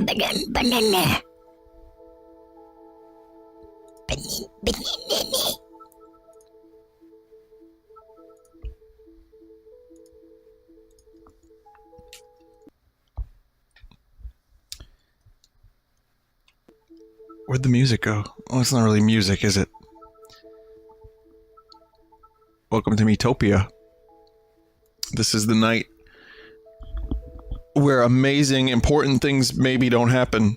Banana. Where'd the music go? Oh, it's not really music, is it? Welcome to Miitopia. This is the night where amazing, important things maybe don't happen.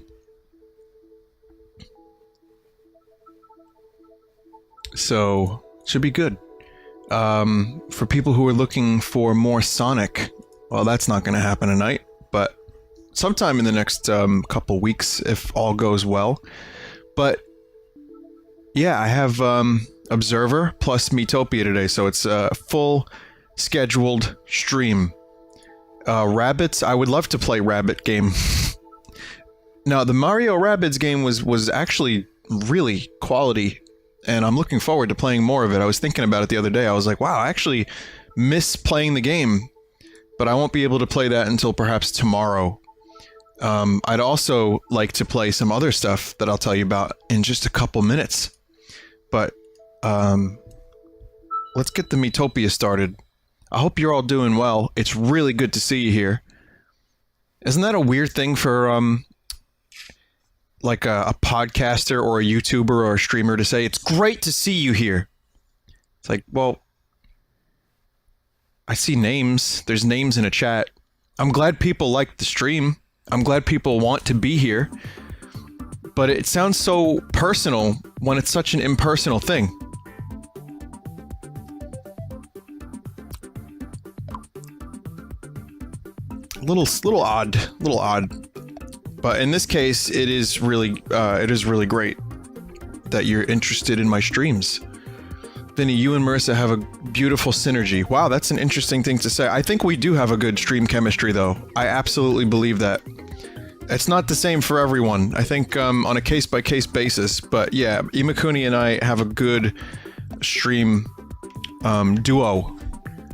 So, should be good. For people who are looking for more Sonic, well, that's not going to happen tonight, but sometime in the next couple weeks, if all goes well. But, yeah, I have Observer plus Miitopia today, so it's a full scheduled stream. Rabbids, I would love to play Rabbit game. Now, the Mario Rabbids game was actually really quality, and I'm looking forward to playing more of it. I was thinking about it the other day. I was like, wow, I actually miss playing the game, but I won't be able to play that until perhaps tomorrow. I'd also like to play some other stuff that I'll tell you about in just a couple minutes. But, let's get the Miitopia started. I hope you're all doing well. It's really good to see you here. Isn't that a weird thing for, like a podcaster or a YouTuber or a streamer to say? It's great to see you here. It's like, well, I see names. There's names in a chat. I'm glad people like the stream. I'm glad people want to be here. But it sounds so personal when it's such an impersonal thing. Little odd. But in this case, it is really great that you're interested in my streams. Vinny, you and Marissa have a beautiful synergy. Wow, that's an interesting thing to say. I think we do have a good stream chemistry, though. I absolutely believe that. It's not the same for everyone. I think on a case-by-case basis, but yeah, Imakuni and I have a good stream duo.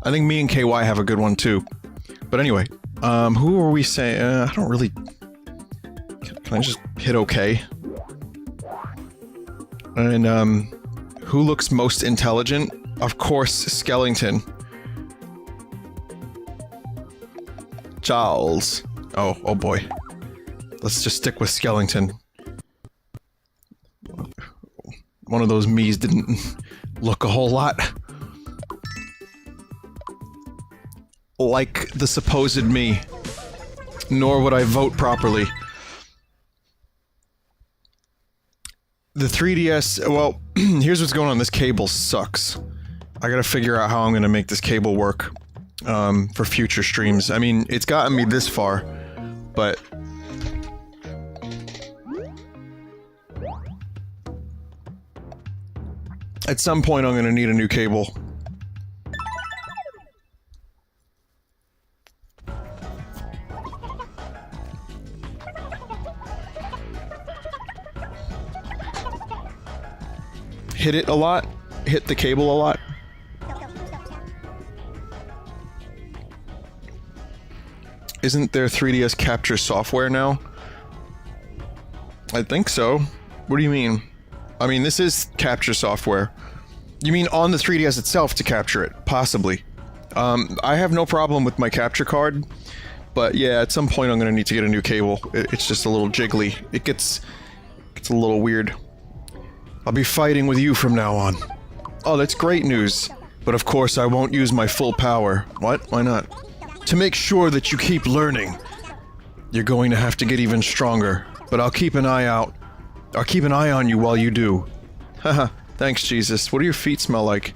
I think me and KY have a good one, too. But anyway, who are we saying? I don't really... Can I just hit OK? And, who looks most intelligent? Of course, Skellington. Charles. Oh boy. Let's just stick with Skellington. One of those me's didn't look a whole lot like the supposed me. Nor would I vote properly. The 3DS, well, here's what's going on. This cable sucks. I gotta figure out how I'm gonna make this cable work for future streams. I mean, it's gotten me this far, but... at some point I'm gonna need a new cable. Hit it a lot. Hit the cable a lot. Isn't there 3DS capture software now? I think so. What do you mean? I mean, this is capture software. You mean on the 3DS itself to capture it? Possibly. I have no problem with my capture card, but yeah, at some point I'm gonna need to get a new cable. It's just a little jiggly. It gets a little weird. I'll be fighting with you from now on. Oh, that's great news. But of course I won't use my full power. What? Why not? To make sure that you keep learning. You're going to have to get even stronger, but I'll keep an eye out. I'll keep an eye on you while you do. Haha, thanks Jesus. What do your feet smell like?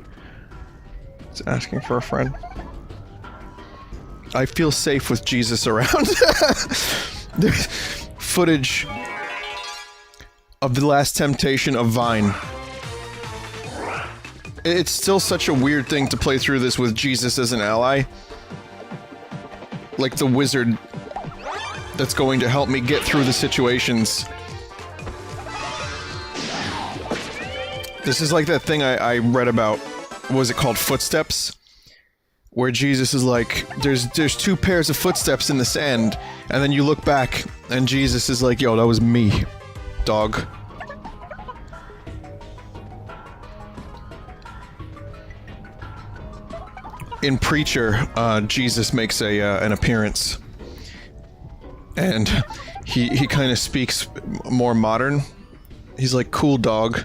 It's asking for a friend. I feel safe with Jesus around. There's footage of The Last Temptation of Vine. It's still such a weird thing to play through this with Jesus as an ally. Like the wizard that's going to help me get through the situations. This is like that thing I read about, what was it called, Footsteps? where Jesus is like, there's two pairs of footsteps in the sand, and then you look back, and Jesus is like, yo, that was me, dog. In Preacher, Jesus makes an appearance, and he kind of speaks more modern. He's like, cool dog.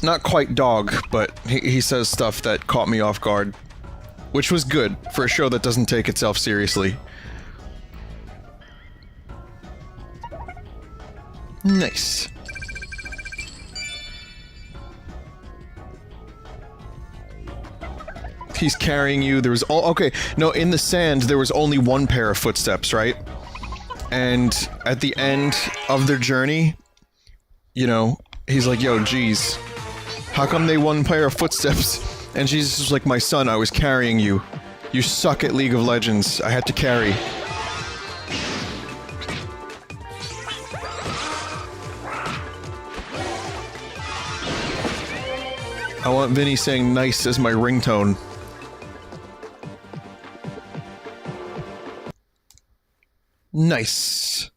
Not quite dog, but he says stuff that caught me off guard. Which was good, for a show that doesn't take itself seriously. Nice. He's carrying you, there was okay, no, in the sand there was only one pair of footsteps, right? And at the end of their journey, you know, he's like, yo, geez, how come they one pair of footsteps? And Jesus was like, my son, I was carrying you. You suck at League of Legends. I had to carry. I want Vinny saying nice as my ringtone. Nice.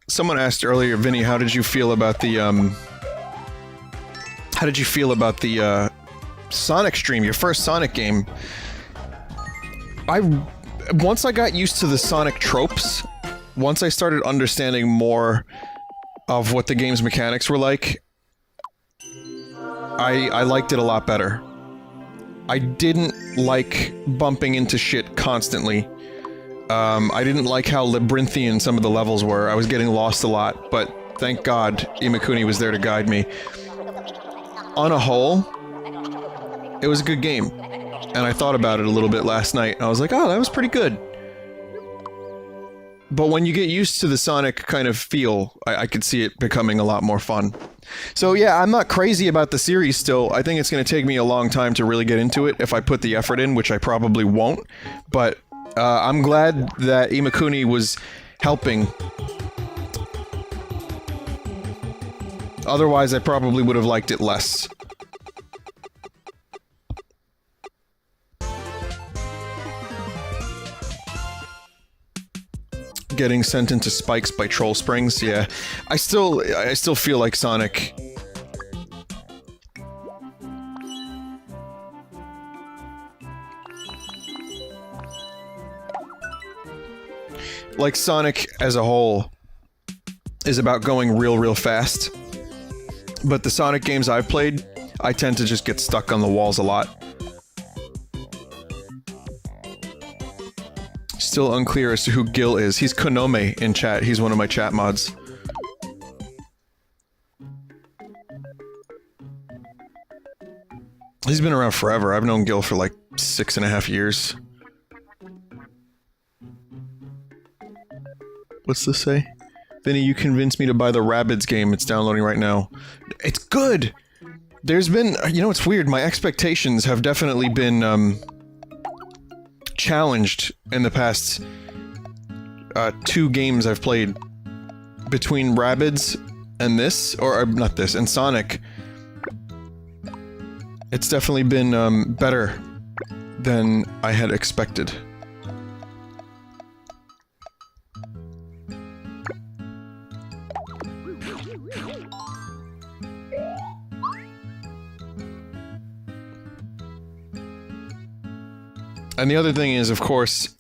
Someone asked earlier, Vinny, how did you feel about the, Sonic stream, your first Sonic game? Once I got used to the Sonic tropes, once I started understanding more of what the game's mechanics were like, I liked it a lot better. I didn't like bumping into shit constantly. I didn't like how labyrinthian some of the levels were. I was getting lost a lot, but thank God Imakuni was there to guide me. On a whole, it was a good game. And I thought about it a little bit last night, and I was like, oh, that was pretty good. But when you get used to the Sonic kind of feel, I could see it becoming a lot more fun. So yeah, I'm not crazy about the series still. I think it's going to take me a long time to really get into it if I put the effort in, which I probably won't. But I'm glad that Imakuni was helping. Otherwise, I probably would have liked it less. Getting sent into spikes by Troll Springs, yeah. I still feel like Sonic... Like Sonic as a whole is about going real fast. But the Sonic games I've played, I tend to just get stuck on the walls a lot. Still unclear as to who Gil is. He's Konome in chat. He's one of my chat mods. He's been around forever. I've known Gil for like 6.5 years. What's this say? Vinny, you convinced me to buy the Rabbids game. It's downloading right now. It's good! There's been... You know, it's weird. My expectations have definitely been, challenged in the past, 2 games I've played. Between Rabbids and this, or not this, and Sonic. It's definitely been, better than I had expected. And the other thing is, of course,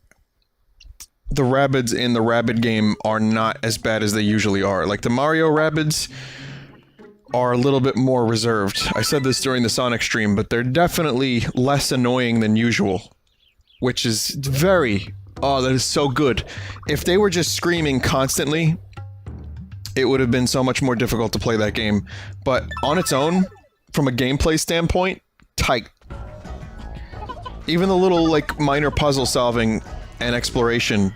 the Rabbids in the Rabbid game are not as bad as they usually are. Like, the Mario Rabbids are a little bit more reserved. I said this during the Sonic stream, but they're definitely less annoying than usual. Which is very... Oh, that is so good. If they were just screaming constantly, it would have been so much more difficult to play that game. But on its own, from a gameplay standpoint, tight. Even the little, like, minor puzzle solving and exploration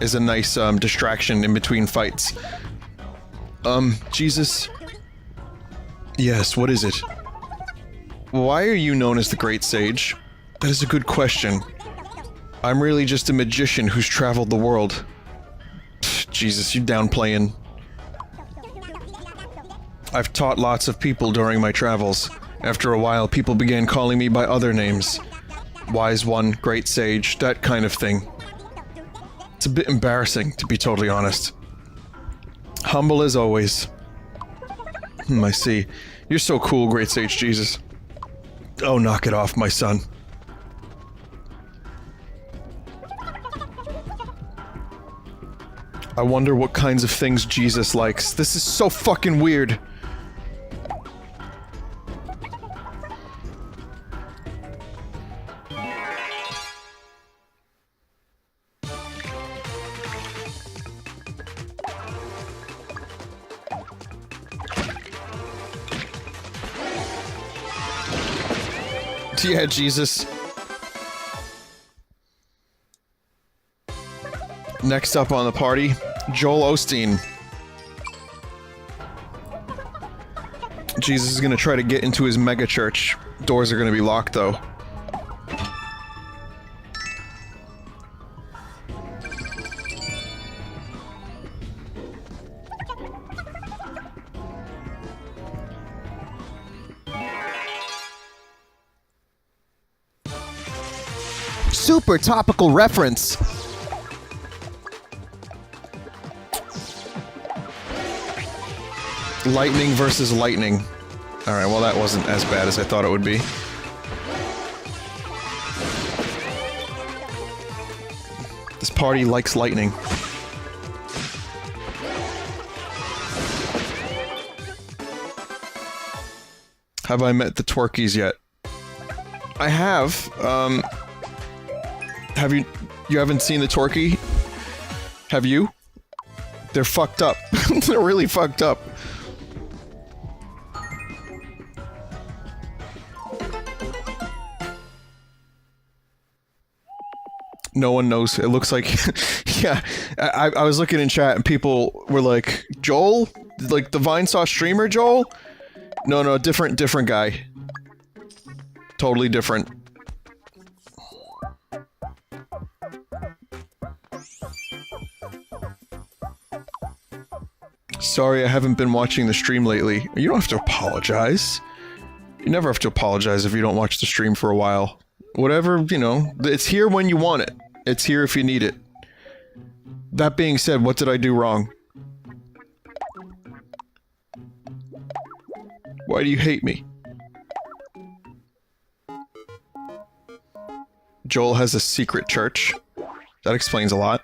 is a nice distraction in between fights. Jesus. Yes, what is it? Why are you known as the Great Sage? That is a good question. I'm really just a magician who's traveled the world. Pfft, Jesus, you downplaying. I've taught lots of people during my travels. After a while, people began calling me by other names. Wise One, Great Sage, that kind of thing. It's a bit embarrassing, to be totally honest. Humble as always. I see. You're so cool, Great Sage Jesus. Oh, knock it off, my son. I wonder what kinds of things Jesus likes. This is so fucking weird. Yeah, Jesus. Next up on the party, Joel Osteen. Jesus is gonna try to get into his mega church. Doors are gonna be locked, though. Super topical reference. Lightning versus lightning. Alright, well that wasn't as bad as I thought it would be. This party likes lightning. Have I met the Twerkies yet? I have, have you haven't seen the Twerkie? Have you? They're fucked up. They're really fucked up. No one knows. It looks like... yeah, I was looking in chat and people were like, Joel? Like the Vinesauce streamer Joel? No, different guy. Totally different. Sorry, I haven't been watching the stream lately. You don't have to apologize. You never have to apologize if you don't watch the stream for a while. Whatever, you know, it's here when you want it. It's here if you need it. That being said, what did I do wrong? Why do you hate me? Joel has a secret church. That explains a lot.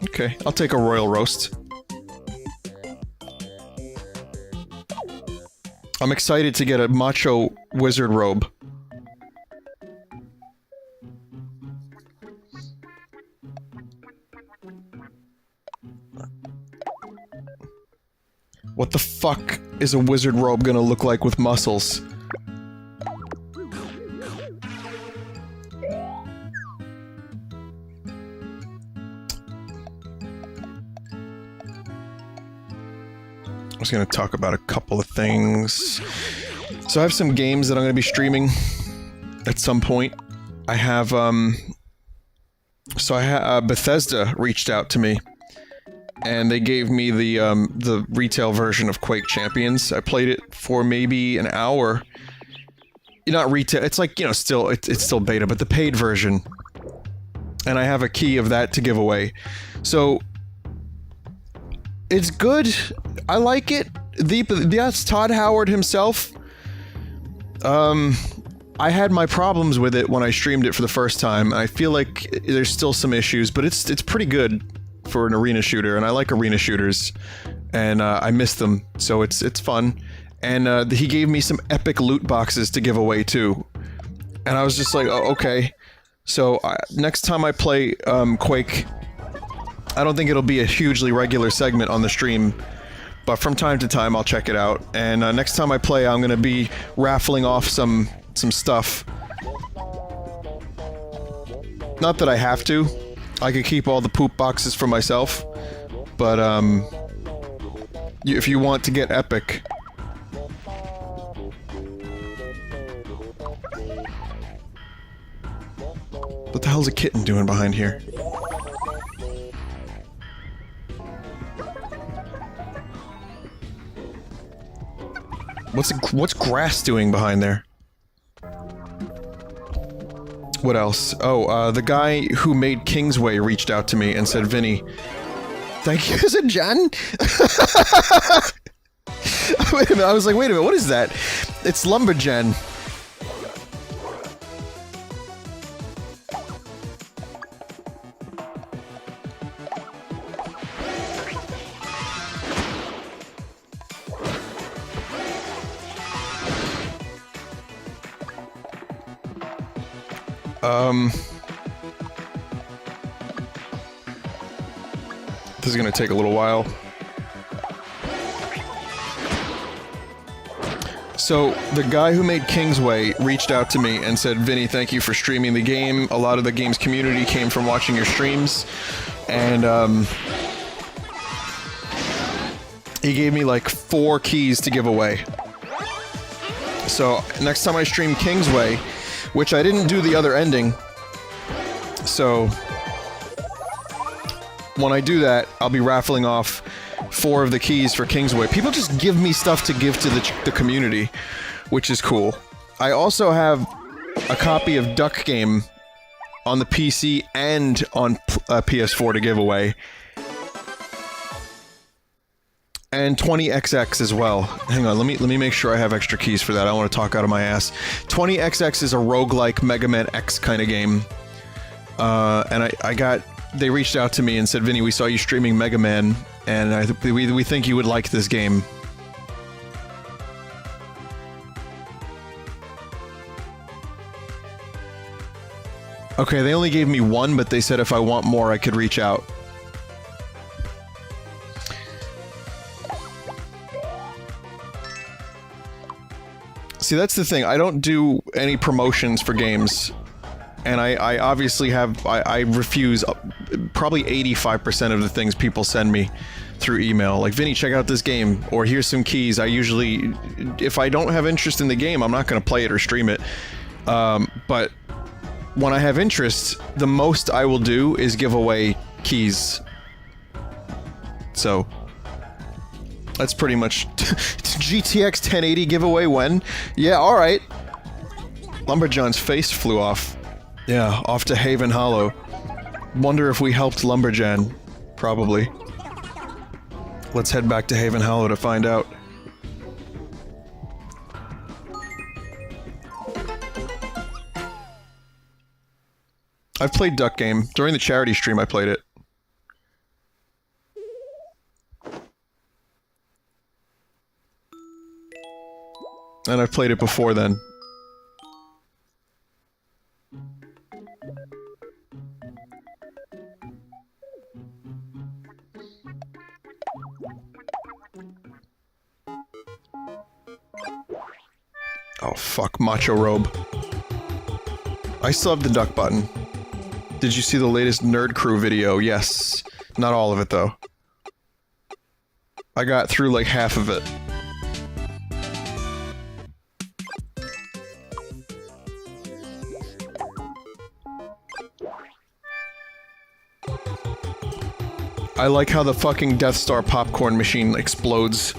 Okay, I'll take a royal roast. I'm excited to get a macho wizard robe. What the fuck is a wizard robe gonna look like with muscles? I was going to talk about a couple of things. So I have some games that I'm going to be streaming at some point. I have, Bethesda reached out to me, and they gave me the retail version of Quake Champions. I played it for maybe an hour. Not retail, it's like, you know, still, it's still beta, but the paid version. And I have a key of that to give away. So, it's good. I like it. That's Todd Howard himself. I had my problems with it when I streamed it for the first time. I feel like there's still some issues, but it's pretty good for an arena shooter, and I like arena shooters, and I miss them, so it's fun. And he gave me some epic loot boxes to give away too, and I was just like, oh, okay. So next time I play Quake, I don't think it'll be a hugely regular segment on the stream, but from time to time I'll check it out. And next time I play, I'm gonna be raffling off some stuff. Not that I have to. I could keep all the poop boxes for myself, but if you want to get epic. What the hell's a kitten doing behind here? What's grass doing behind there? What else? Oh, the guy who made Kingsway reached out to me and said, Vinny, thank you. Is it Jen? Wait a minute, I was like, wait a minute, what is that? It's Lumberjen. This is gonna take a little while. So, the guy who made Kingsway reached out to me and said, Vinny, thank you for streaming the game. A lot of the game's community came from watching your streams. And, he gave me like 4 keys to give away. So, next time I stream Kingsway, which I didn't do the other ending, so when I do that, I'll be raffling off 4 of the keys for Kingsway. People just give me stuff to give to the community, which is cool. I also have a copy of Duck Game on the PC and on PS4 to give away. And 20XX as well. Hang on, let me make sure I have extra keys for that. I want to talk out of my ass. 20XX is a roguelike Mega Man X kind of game. And they reached out to me and said, Vinny, we saw you streaming Mega Man, and we think you would like this game. Okay, they only gave me 1, but they said if I want more, I could reach out. See, that's the thing. I don't do any promotions for games. And I obviously I refuse probably 85% of the things people send me through email. Like, Vinny, check out this game, or here's some keys. I usually, if I don't have interest in the game, I'm not going to play it or stream it. But when I have interest, the most I will do is give away keys. So, that's pretty much... GTX 1080 giveaway when? Yeah, alright. Lumberjohn's face flew off. Yeah, off to Haven Hollow. Wonder if we helped Lumberjan. Probably. Let's head back to Haven Hollow to find out. I've played Duck Game. During the charity stream, I played it. And I've played it before then. Oh fuck, Macho Robe. I still have the duck button. Did you see the latest Nerd Crew video? Yes. Not all of it though. I got through like half of it. I like how the fucking Death Star popcorn machine explodes.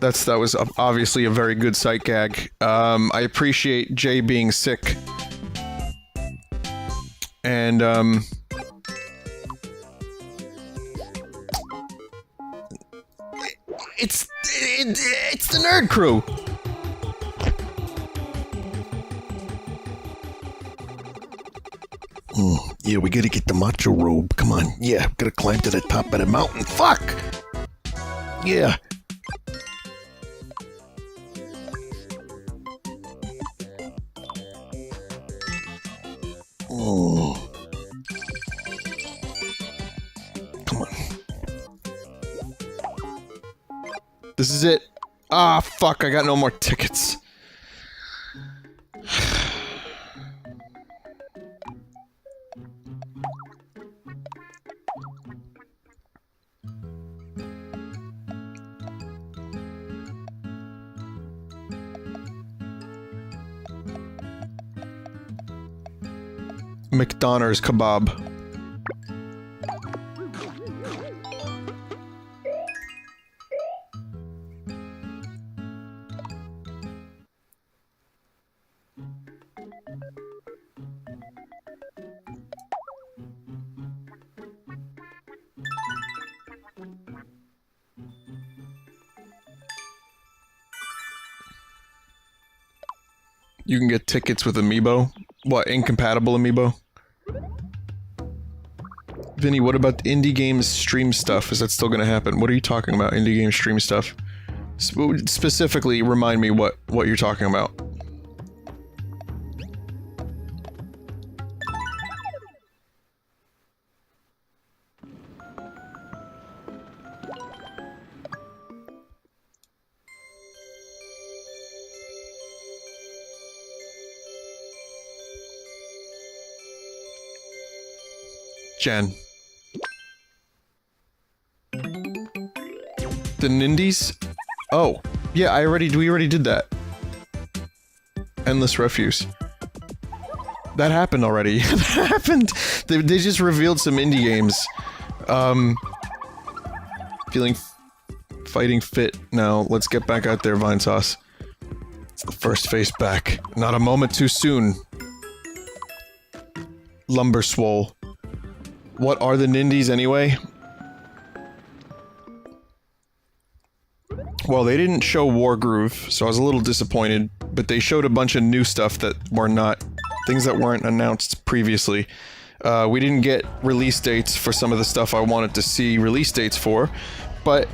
That was obviously a very good sight gag. I appreciate Jay being sick. And, it's the Nerd Crew! Yeah, we gotta get the Macho Robe. Come on. Yeah, gotta climb to the top of the mountain. Fuck! Yeah. Come on. This is it. Ah, fuck, I got no more tickets. McDonald's kebab. You can get tickets with Amiibo. What, incompatible Amiibo? Vinny, what about indie games stream stuff? Is that still gonna happen? What are you talking about, indie game stream stuff? Specifically, remind me what you're talking about. Jen. The Nindies? Oh, yeah, we already did that. Endless Refuse. That happened already. That happened! They just revealed some indie games. Fighting fit. Now, let's get back out there, Vinesauce. It's the first face back. Not a moment too soon. Lumber Swole. What are the Nindies anyway? Well, they didn't show Wargroove, so I was a little disappointed, but they showed a bunch of new stuff that were not... things that weren't announced previously. We didn't get release dates for some of the stuff I wanted to see release dates for, but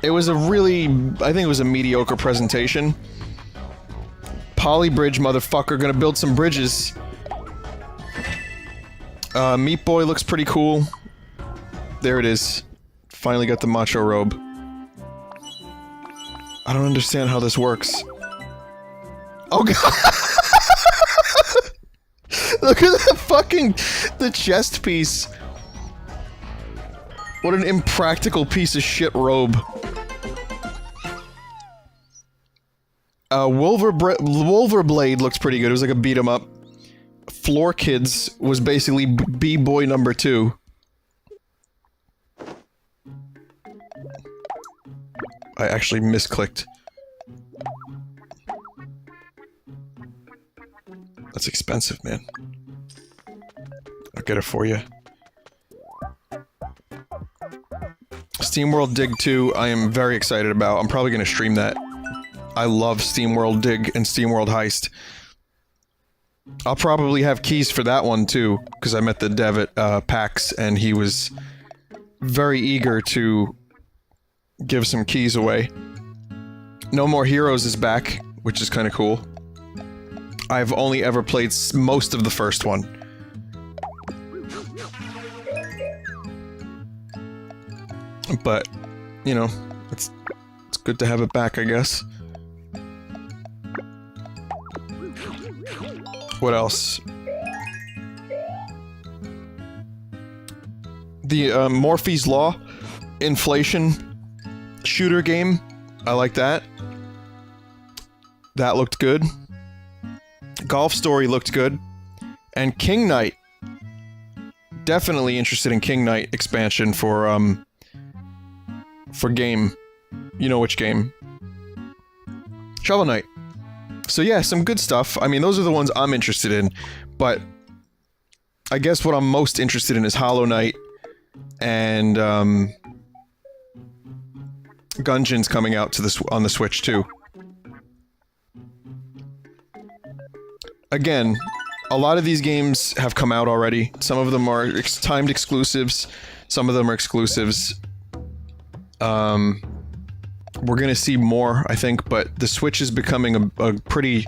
it was a really... I think it was a mediocre presentation. Polybridge, motherfucker, gonna build some bridges. Meat Boy looks pretty cool. There it is. Finally got the macho robe. I don't understand how this works. Oh god! Look at the fucking... the chest piece. What an impractical piece of shit robe. Wolverblade looks pretty good. It was like a beat 'em up. Floor Kids was basically B-Boy number 2. I actually misclicked. That's expensive, man. I'll get it for you. SteamWorld Dig 2, I am very excited about. I'm probably gonna stream that. I love SteamWorld Dig and SteamWorld Heist. I'll probably have keys for that one too, because I met the dev at PAX and he was very eager to give some keys away. No More Heroes is back, which is kind of cool. I've only ever played most of the first one. But, you know, it's good to have it back, I guess. What else? The Morphe's Law inflation shooter game. I like that. That looked good. Golf Story looked good. And King Knight. Definitely interested in King Knight expansion for game. You know which game. Shovel Knight. So yeah, some good stuff. I mean, those are the ones I'm interested in, but I guess what I'm most interested in is Hollow Knight and Gungeon's coming out to on the Switch too. Again, a lot of these games have come out already. Some of them are timed exclusives, some of them are exclusives. We're gonna see more, I think, but the Switch is becoming a pretty...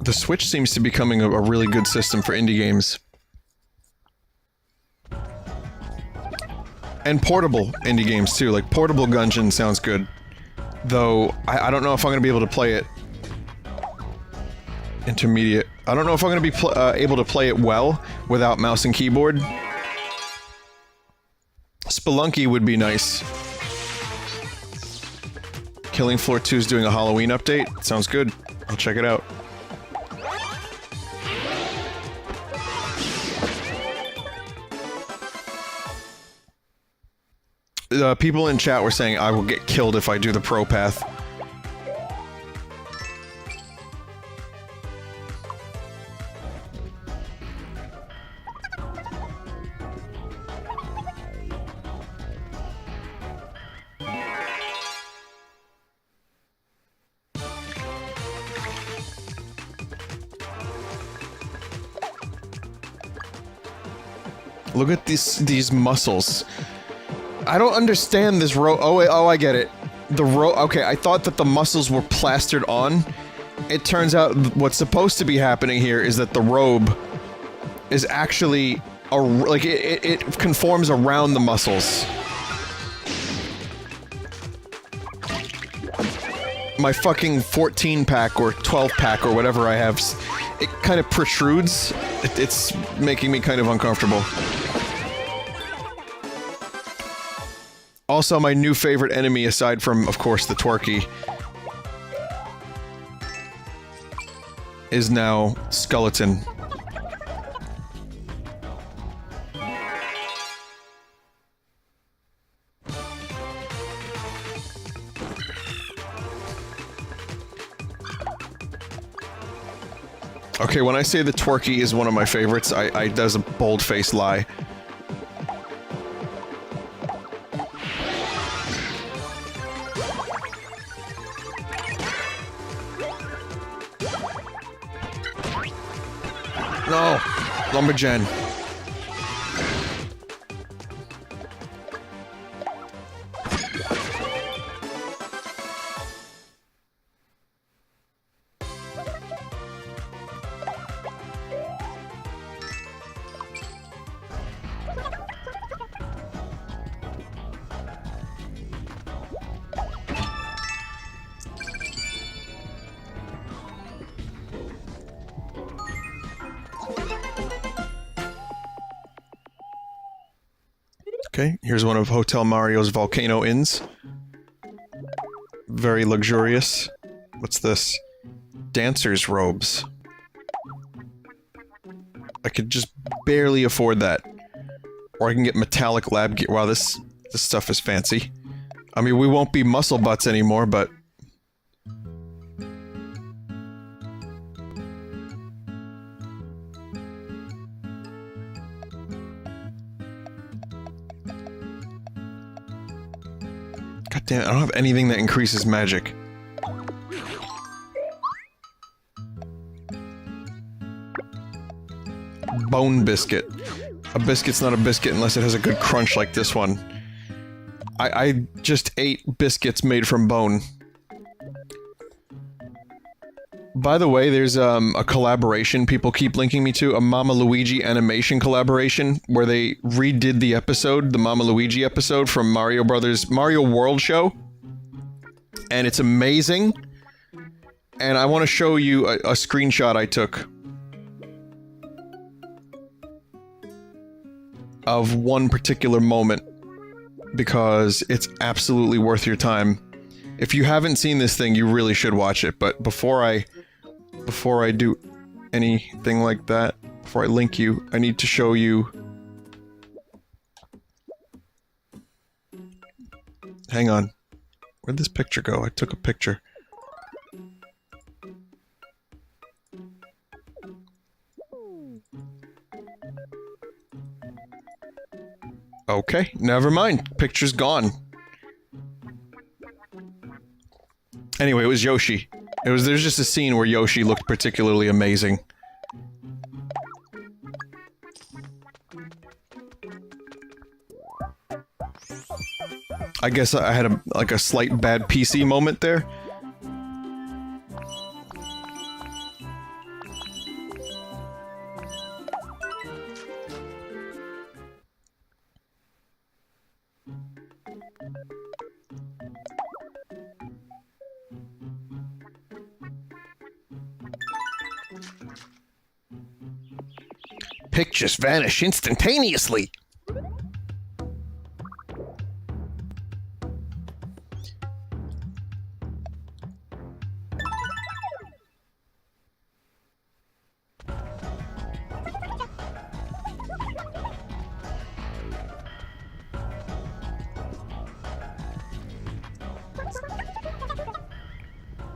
The Switch seems to be becoming a really good system for indie games. And portable indie games too, like Portable Gungeon sounds good. Though, I don't know if I'm gonna be able to play it. Intermediate. I don't know if I'm gonna be able to play it well without mouse and keyboard. Spelunky would be nice. Killing Floor 2 is doing a Halloween update. Sounds good. I'll check it out. People in chat were saying I will get killed if I do the pro path. Look at these muscles. I don't understand this rope. Oh wait, oh I get it. The rope. Okay, I thought that the muscles were plastered on. It turns out what's supposed to be happening here is that the robe is actually like it conforms around the muscles. My fucking 14-pack or 12-pack or whatever I have, it kind of protrudes. It's making me kind of uncomfortable. Also, my new favorite enemy, aside from, of course, the Twerky, is now Skeleton. Okay, when I say the Twerky is one of my favorites, I does a bold-faced lie. No! Lumberjan. Okay, here's one of Hotel Mario's volcano inns. Very luxurious. What's this? Dancer's robes. I could just barely afford that. Or I can get metallic lab gear. Wow, this stuff is fancy. I mean, we won't be muscle butts anymore, but... God damn it, I don't have anything that increases magic. Bone biscuit. A biscuit's not a biscuit unless it has a good crunch like this one. I just ate biscuits made from bone. By the way, there's a collaboration people keep linking me to, a Mama Luigi animation collaboration, where they redid the episode, the Mama Luigi episode from Mario World show. And it's amazing. And I want to show you a screenshot I took of one particular moment, because it's absolutely worth your time. If you haven't seen this thing, you really should watch it, but before I do anything like that, before I link you, I need to show you... Hang on. Where'd this picture go? I took a picture. Okay, never mind. Picture's gone. Anyway, it was Yoshi. There's just a scene where Yoshi looked particularly amazing. I guess I had a slight bad PC moment there. pic just vanish instantaneously.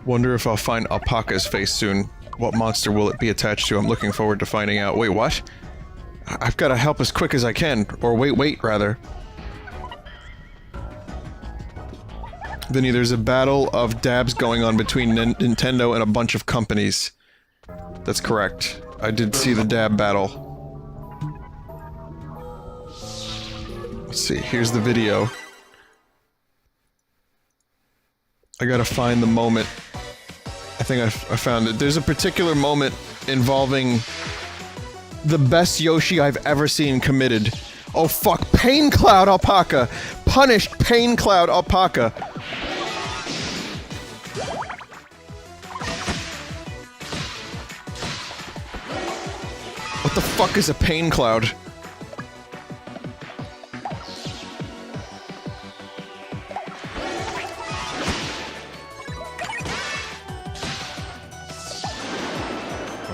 Wonder if I'll find Alpaca's face soon. What monster will it be attached to? I'm looking forward to finding out. Wait, what? I've got to help as quick as I can. Or wait, rather. Vinny, there's a battle of dabs going on between Nintendo and a bunch of companies. That's correct. I did see the dab battle. Let's see, here's the video. I gotta find the moment. I think I found it. There's a particular moment involving the best Yoshi I've ever seen committed. Oh fuck, Pain Cloud Alpaca! Punished Pain Cloud Alpaca! What the fuck is a Pain Cloud?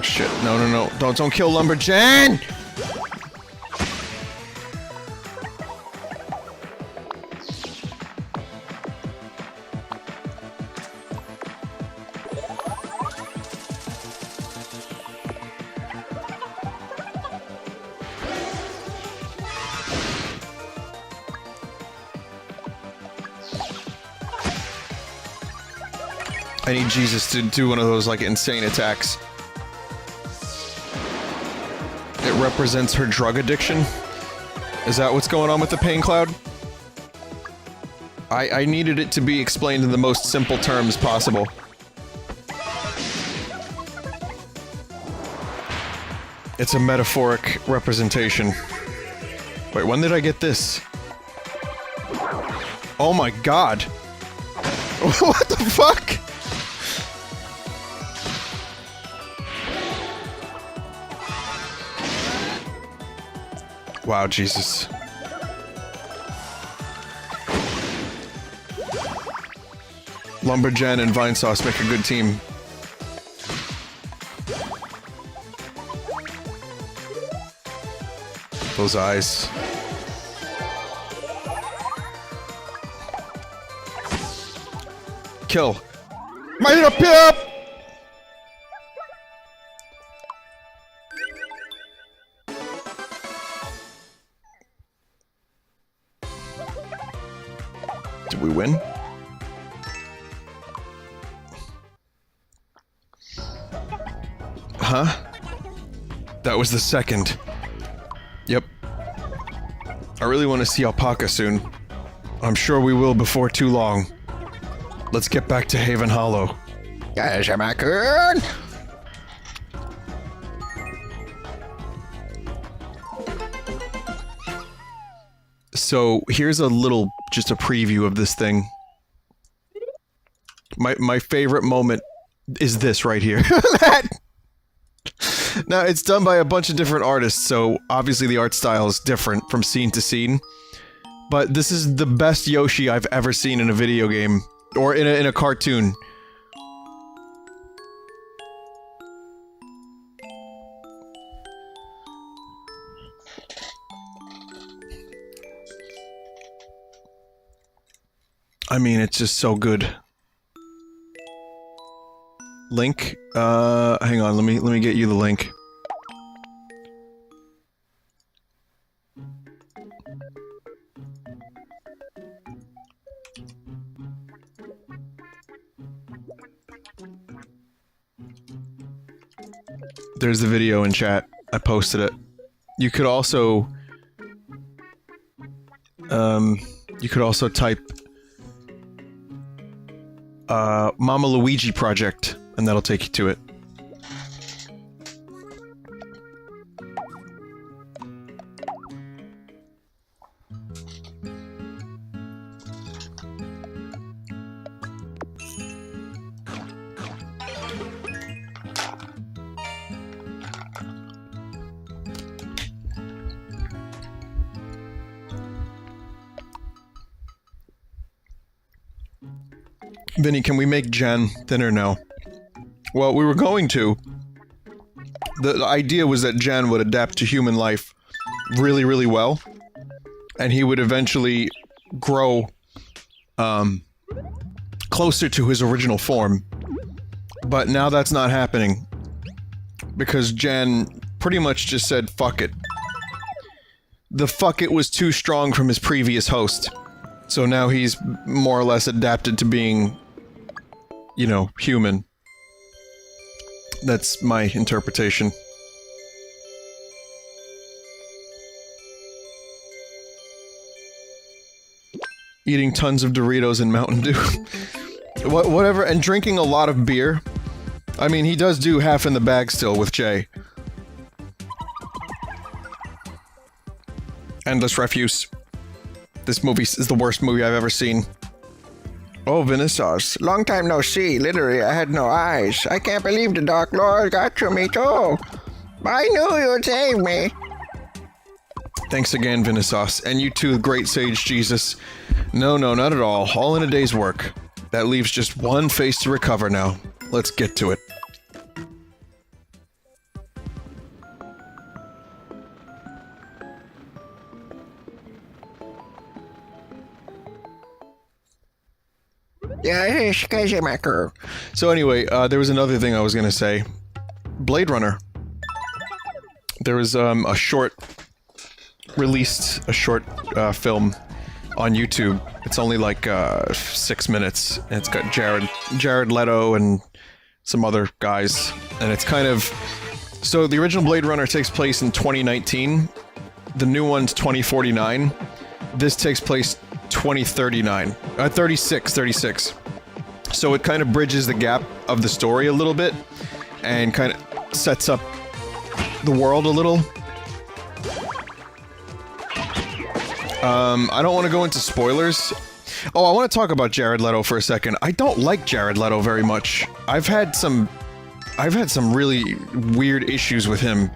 Shit, no. Don't kill Lumberjan! I need Jesus to do one of those, like, insane attacks. It represents her drug addiction? Is that what's going on with the Pain Cloud? I needed it to be explained in the most simple terms possible. It's a metaphoric representation. Wait, when did I get this? Oh my god! What the fuck? Wow, Jesus. Lumberjan and Vinesauce make a good team. Those eyes. Kill. Miitopia! Did we win? Huh? That was the second. Yep. I really want to see Alpaca soon. I'm sure we will before too long. Let's get back to Haven Hollow. Yes, Raccoon! So, here's a little, just a preview of this thing. My favorite moment is this right here. Now, it's done by a bunch of different artists, so obviously the art style is different from scene to scene. But this is the best Yoshi I've ever seen in a video game. Or in a cartoon. I mean, it's just so good. Link? Hang on, let me get you the link. There's the video in chat. I posted it. You could also type Mama Luigi Project, and that'll take you to it. Vinny, can we make Jen thinner now? Well, we were going to. The idea was that Jen would adapt to human life really, really well. And he would eventually grow, closer to his original form. But now that's not happening. Because Jen pretty much just said, fuck it. The fuck it was too strong from his previous host. So now he's more or less adapted to being, you know, human. That's my interpretation. Eating tons of Doritos and Mountain Dew. Whatever, and drinking a lot of beer. I mean, he does do half in the bag still with Jay. Endless Refuse. This movie is the worst movie I've ever seen. Oh, Vinesauce. Long time no see. Literally, I had no eyes. I can't believe the Dark Lord got to me too. I knew you would save me. Thanks again, Vinesauce. And you too, great sage Jesus. No, not at all. All in a day's work. That leaves just one face to recover now. Let's get to it. Yeah, it's crazy, Macro. So anyway, there was another thing I was gonna say. Blade Runner. There was a short film on YouTube. It's only like 6 minutes, and it's got Jared Leto and some other guys, and it's kind of... So the original Blade Runner takes place in 2019, the new one's 2049, this takes place 2039, 36. So it kind of bridges the gap of the story a little bit, and kind of sets up the world a little. I don't want to go into spoilers. Oh, I want to talk about Jared Leto for a second. I don't like Jared Leto very much. I've had some really weird issues with him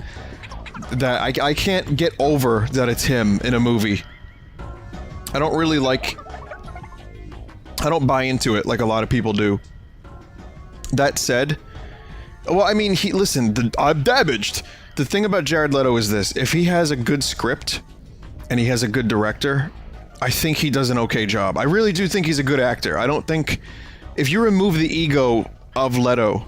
that I can't get over that it's him in a movie. I don't really like... I don't buy into it like a lot of people do. That said... Well, I mean, listen, I'm damaged! The thing about Jared Leto is this. If he has a good script, and he has a good director, I think he does an okay job. I really do think he's a good actor. I don't think... If you remove the ego of Leto,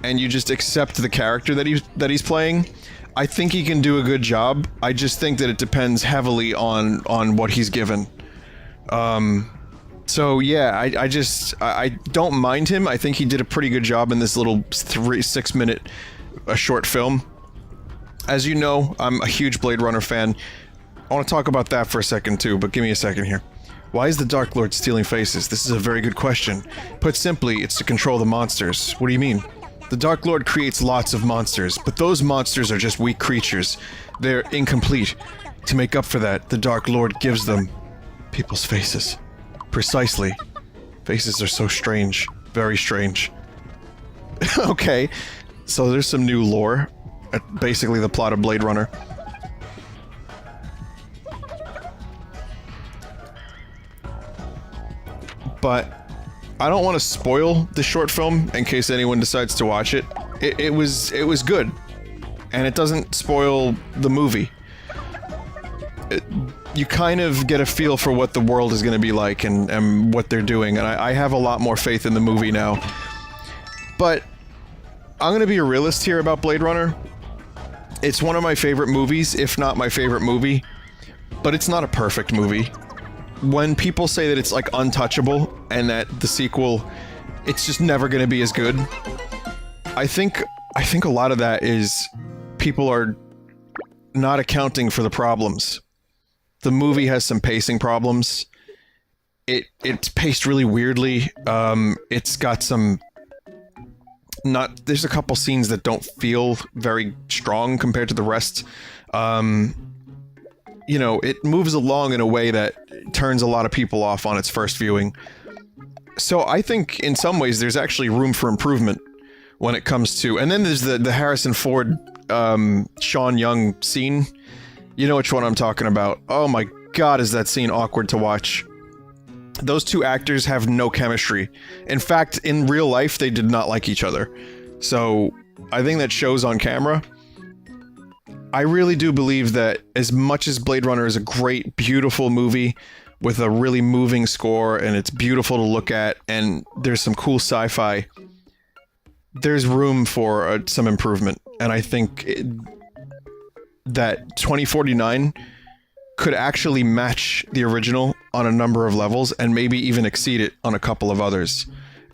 and you just accept the character that he's playing, I think he can do a good job. I just think that it depends heavily on what he's given. So yeah, I don't mind him. I think he did a pretty good job in this little 6 minute short film. As you know, I'm a huge Blade Runner fan. I want to talk about that for a second too, but give me a second here. Why is the Dark Lord stealing faces? This is a very good question. Put simply, it's to control the monsters. What do you mean? The Dark Lord creates lots of monsters, but those monsters are just weak creatures. They're incomplete. To make up for that, the Dark Lord gives them people's faces. Precisely. Faces are so strange. Very strange. Okay, so there's some new lore. Basically the plot of Blade Runner. But I don't want to spoil the short film in case anyone decides to watch it. It was good, and it doesn't spoil the movie. You kind of get a feel for what the world is going to be like and what they're doing, and I have a lot more faith in the movie now. But I'm going to be a realist here about Blade Runner. It's one of my favorite movies, if not my favorite movie, but it's not a perfect movie. When people say that it's like untouchable and that the sequel, it's just never going to be as good, I think a lot of that is people are not accounting for the problems. The movie has some pacing problems. It's paced really weirdly. It's got some there's a couple scenes that don't feel very strong compared to the rest. You know, it moves along in a way that turns a lot of people off on its first viewing. So I think in some ways there's actually room for improvement when it comes to... And then there's the Harrison Ford, Sean Young scene. You know which one I'm talking about. Oh my god, is that scene awkward to watch. Those two actors have no chemistry. In fact, in real life, they did not like each other. So, I think that shows on camera. I really do believe that as much as Blade Runner is a great, beautiful movie with a really moving score, and it's beautiful to look at, and there's some cool sci-fi, there's room for some improvement. And I think that 2049 could actually match the original on a number of levels, and maybe even exceed it on a couple of others.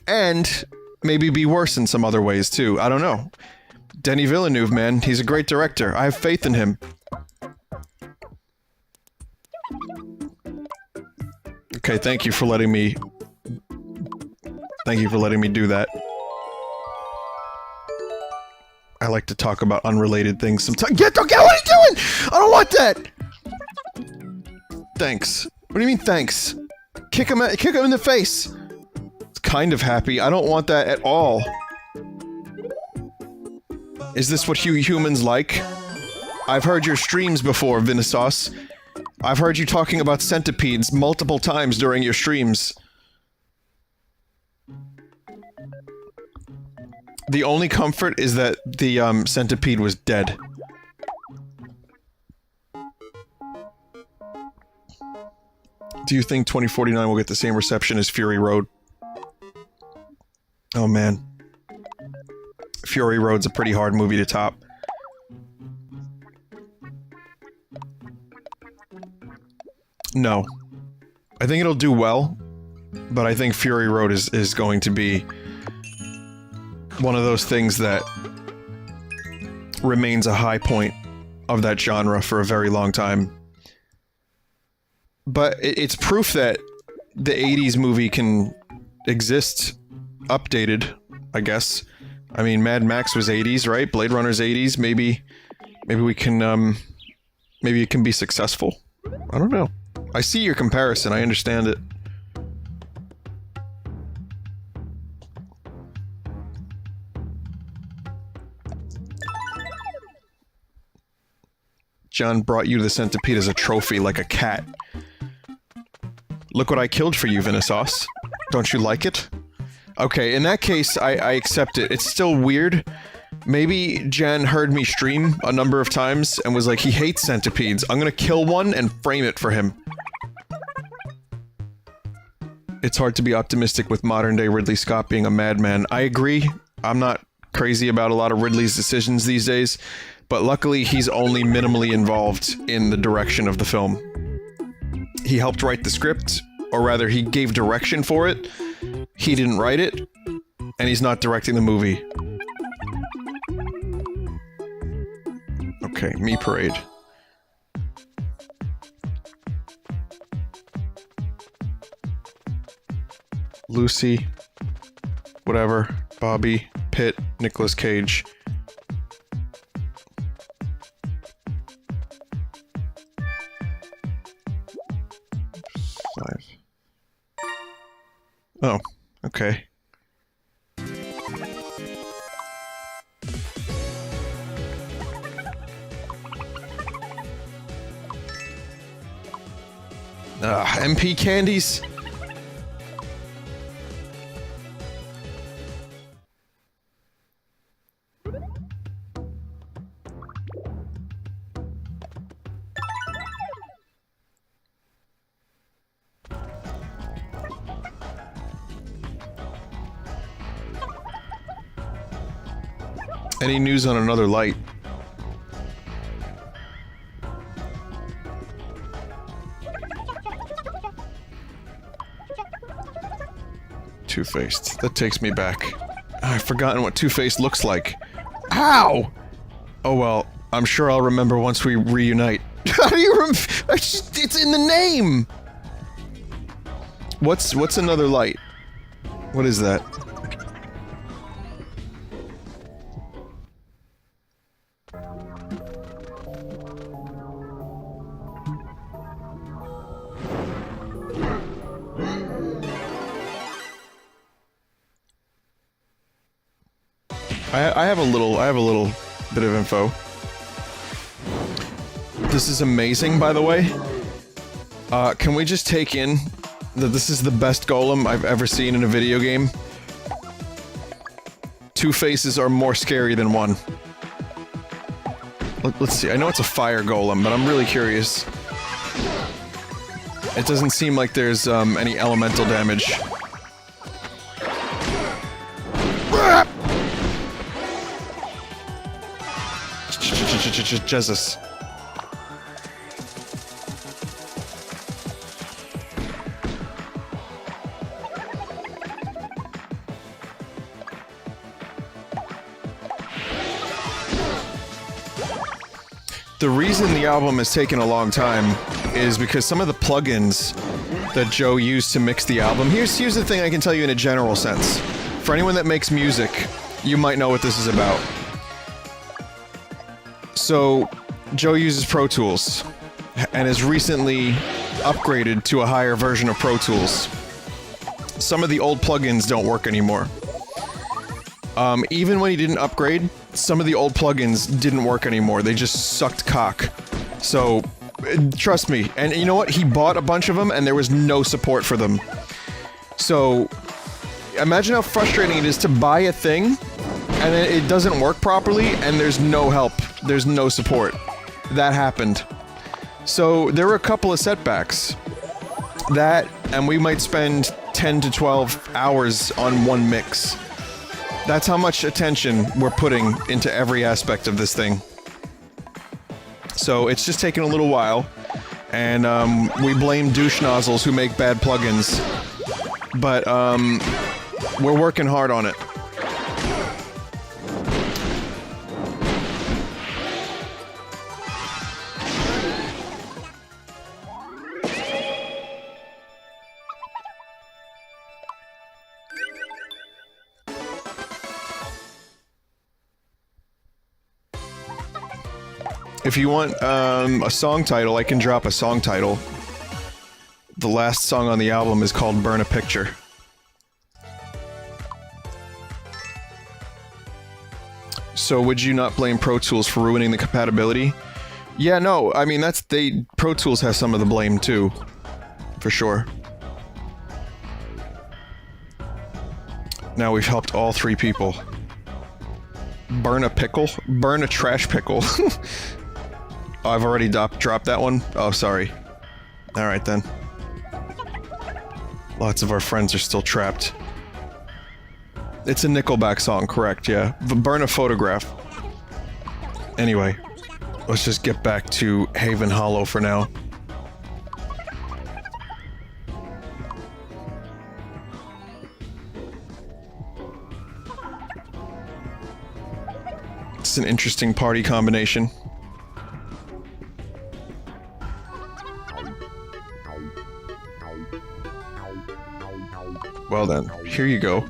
And maybe be worse in some other ways, too. I don't know. Denis Villeneuve, man. He's a great director. I have faith in him. Okay, thank you for letting me... Thank you for letting me do that. I like to talk about unrelated things sometimes. What are you doing? I don't want that! Thanks. What do you mean, thanks? Kick him in the face! It's kind of happy. I don't want that at all. Is this what humans like? I've heard your streams before, Vinesauce. I've heard you talking about centipedes multiple times during your streams. The only comfort is that the, centipede was dead. Do you think 2049 will get the same reception as Fury Road? Oh man. Fury Road's a pretty hard movie to top. No. I think it'll do well, but I think Fury Road is going to be one of those things that remains a high point of that genre for a very long time. But it's proof that the 80s movie can exist updated, I guess. I mean, Mad Max was 80s, right? Blade Runner's 80s. Maybe we can, maybe it can be successful. I don't know. I see your comparison. I understand it. John brought you the centipede as a trophy, like a cat. Look what I killed for you, Vinesauce. Don't you like it? Okay, in that case, I accept it. It's still weird. Maybe Jan heard me stream a number of times and was like, he hates centipedes. I'm gonna kill one and frame it for him. It's hard to be optimistic with modern-day Ridley Scott being a madman. I agree. I'm not crazy about a lot of Ridley's decisions these days, but luckily he's only minimally involved in the direction of the film. He helped write the script, or rather, he gave direction for it. He didn't write it, and he's not directing the movie. Okay, Me Parade. Lucy, whatever, Bobby, Pitt, Nicolas Cage. Oh, okay. MP candies? Any news on another light? Two-Faced. That takes me back. I've forgotten what Two-Faced looks like. Ow! Oh well, I'm sure I'll remember once we reunite. How do you it's in the name! What's another light? What is that? I have a little bit of info. This is amazing, by the way. Can we just take in that this is the best golem I've ever seen in a video game. Two faces are more scary than one. Let's see, I know it's a fire golem, but I'm really curious. It doesn't seem like there's any elemental damage. Jesus. The reason the album has taken a long time is because some of the plugins that Joe used to mix the album... Here's the thing I can tell you in a general sense. For anyone that makes music, you might know what this is about. So, Joe uses Pro Tools, and has recently upgraded to a higher version of Pro Tools. Some of the old plugins don't work anymore. Even when he didn't upgrade, some of the old plugins didn't work anymore. They just sucked cock. So, trust me. And you know what? He bought a bunch of them, and there was no support for them. So, imagine how frustrating it is to buy a thing, and then it doesn't work properly, and there's no help. There's no support. That happened. So, there were a couple of setbacks. That, and we might spend 10 to 12 hours on one mix. That's how much attention we're putting into every aspect of this thing. So it's just taken a little while, and we blame douche nozzles who make bad plugins. But we're working hard on it. If you want a song title, I can drop a song title. The last song on the album is called Burn a Picture. So would you not blame Pro Tools for ruining the compatibility? Yeah, no, I mean Pro Tools has some of the blame too. For sure. Now we've helped all three people. Burn a pickle? Burn a trash pickle. Oh, I've already dropped that one? Oh, sorry. Alright then. Lots of our friends are still trapped. It's a Nickelback song, correct, yeah. Burn a photograph. Anyway, let's just get back to Haven Hollow for now. It's an interesting party combination. Well then, here you go.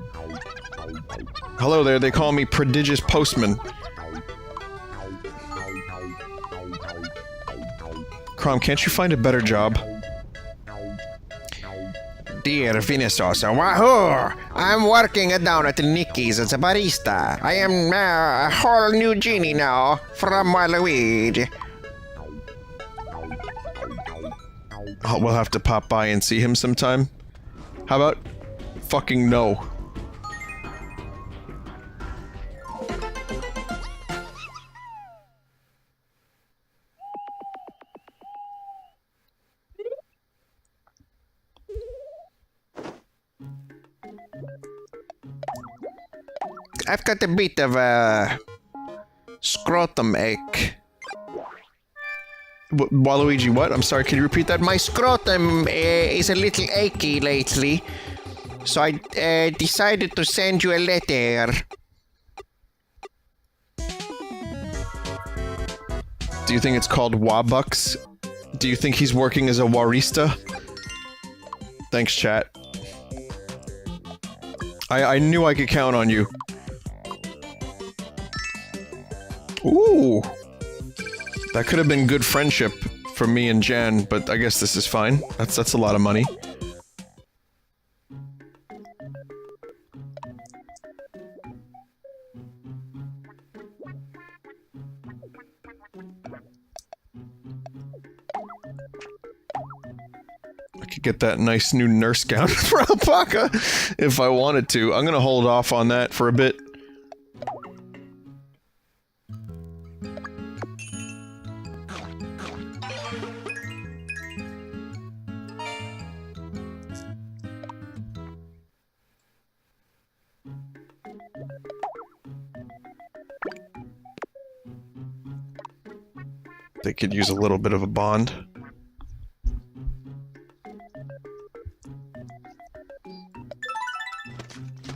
Hello there, they call me Prodigious Postman. Crom, can't you find a better job? Dear Vinesauce, wahoo! I'm working down at Nicky's as a barista. I am a whole new genie now, from Waluigi. Oh, we'll have to pop by and see him sometime. How about fucking no? I've got a bit of a scrotum ache. Waluigi, what? I'm sorry, can you repeat that? My scrotum is a little achy lately, so I decided to send you a letter. Do you think it's called Wabucks? Do you think he's working as a warista? Thanks, chat. I knew I could count on you. Ooh! That could have been good friendship for me and Jan, but I guess this is fine. That's a lot of money. I could get that nice new nurse gown for Alpaca if I wanted to. I'm gonna hold off on that for a bit. They could use a little bit of a bond.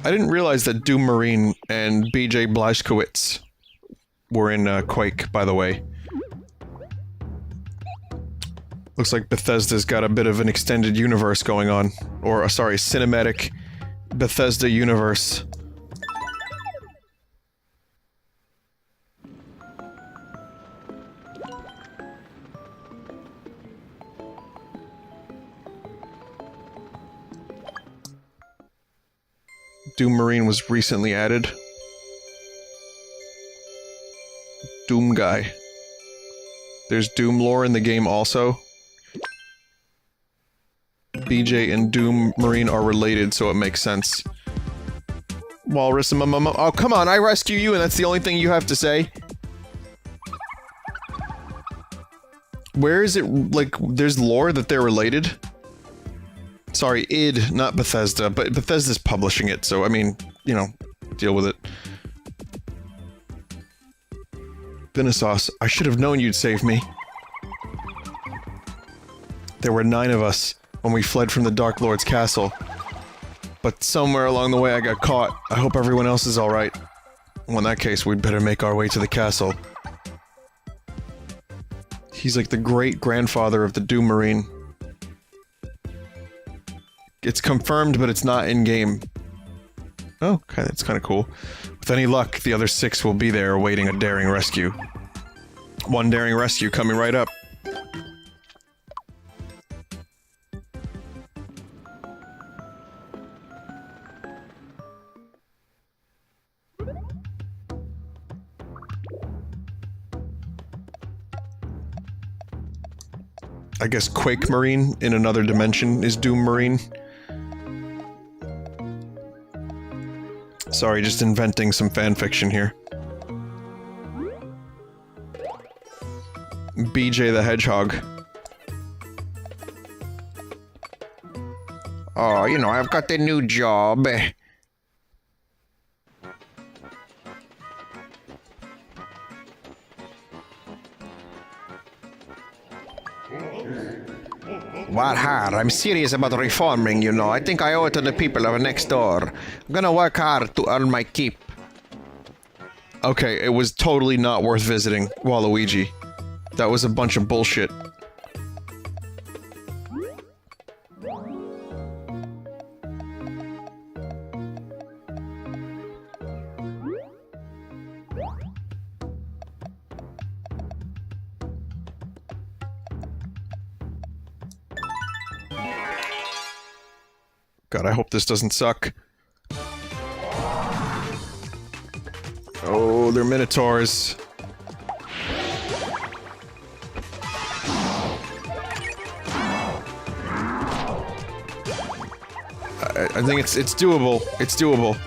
I didn't realize that Doom Marine and BJ Blazkowicz were in Quake, by the way. Looks like Bethesda's got a bit of an extended universe going on. Or, sorry, cinematic Bethesda universe. Doom Marine was recently added. Doom Guy. There's Doom lore in the game also. BJ and Doom Marine are related, so it makes sense. Walrus, oh come on, I rescue you and that's the only thing you have to say? Where is it, like, there's lore that they're related? Sorry, id, not Bethesda, but Bethesda's publishing it, so, I mean, you know, deal with it. Vinesauce, I should have known you'd save me. There were 9 of us when we fled from the Dark Lord's castle. But somewhere along the way I got caught. I hope everyone else is alright. Well, in that case, we'd better make our way to the castle. He's like the great-grandfather of the Doom Marine. It's confirmed, but it's not in-game. Oh, okay, that's kind of cool. With any luck, the other 6 will be there awaiting a daring rescue. One daring rescue coming right up. I guess Quake Marine in another dimension is Doom Marine. Sorry, just inventing some fanfiction here. BJ the Hedgehog. Oh, you know, I've got a new job. What hard? I'm serious about reforming, you know. I think I owe it to the people of next door. I'm gonna work hard to earn my keep. Okay, it was totally not worth visiting Waluigi. That was a bunch of bullshit. God, I hope this doesn't suck. Oh, they're Minotaurs. I think it's doable. It's doable.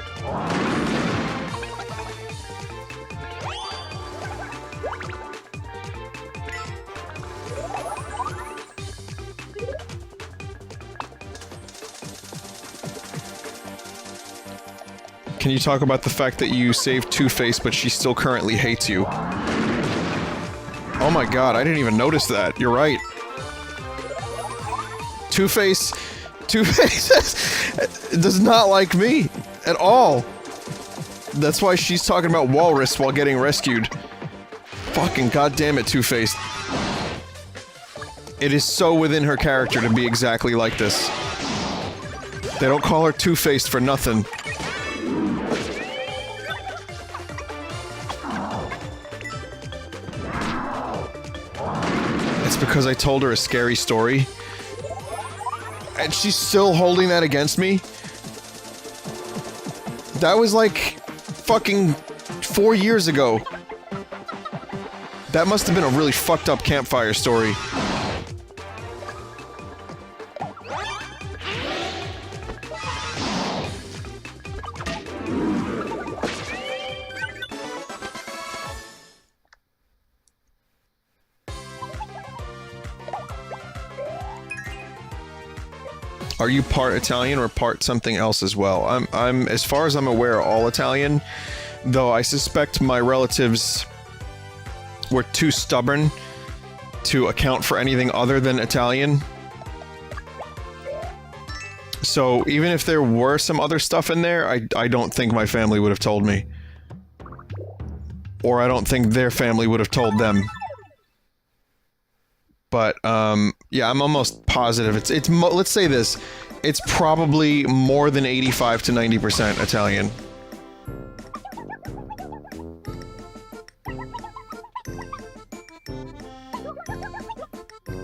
Can you talk about the fact that you saved Two-Face, but she still currently hates you? Oh my god, I didn't even notice that. You're right. Two-Face does not like me at all. That's why she's talking about Walrus while getting rescued. Fucking goddamn it, Two-Face. It is so within her character to be exactly like this. They don't call her Two-Faced for nothing. It's because I told her a scary story. And she's still holding that against me? That was like fucking 4 years ago. That must have been a really fucked up campfire story. Are you part Italian or part something else as well? I'm as far as I'm aware, all Italian, though I suspect my relatives were too stubborn to account for anything other than Italian. So even if there were some other stuff in there, I don't think my family would have told me. Or I don't think their family would have told them. But, yeah, I'm almost positive. Let's say this. It's probably more than 85 to 90% Italian.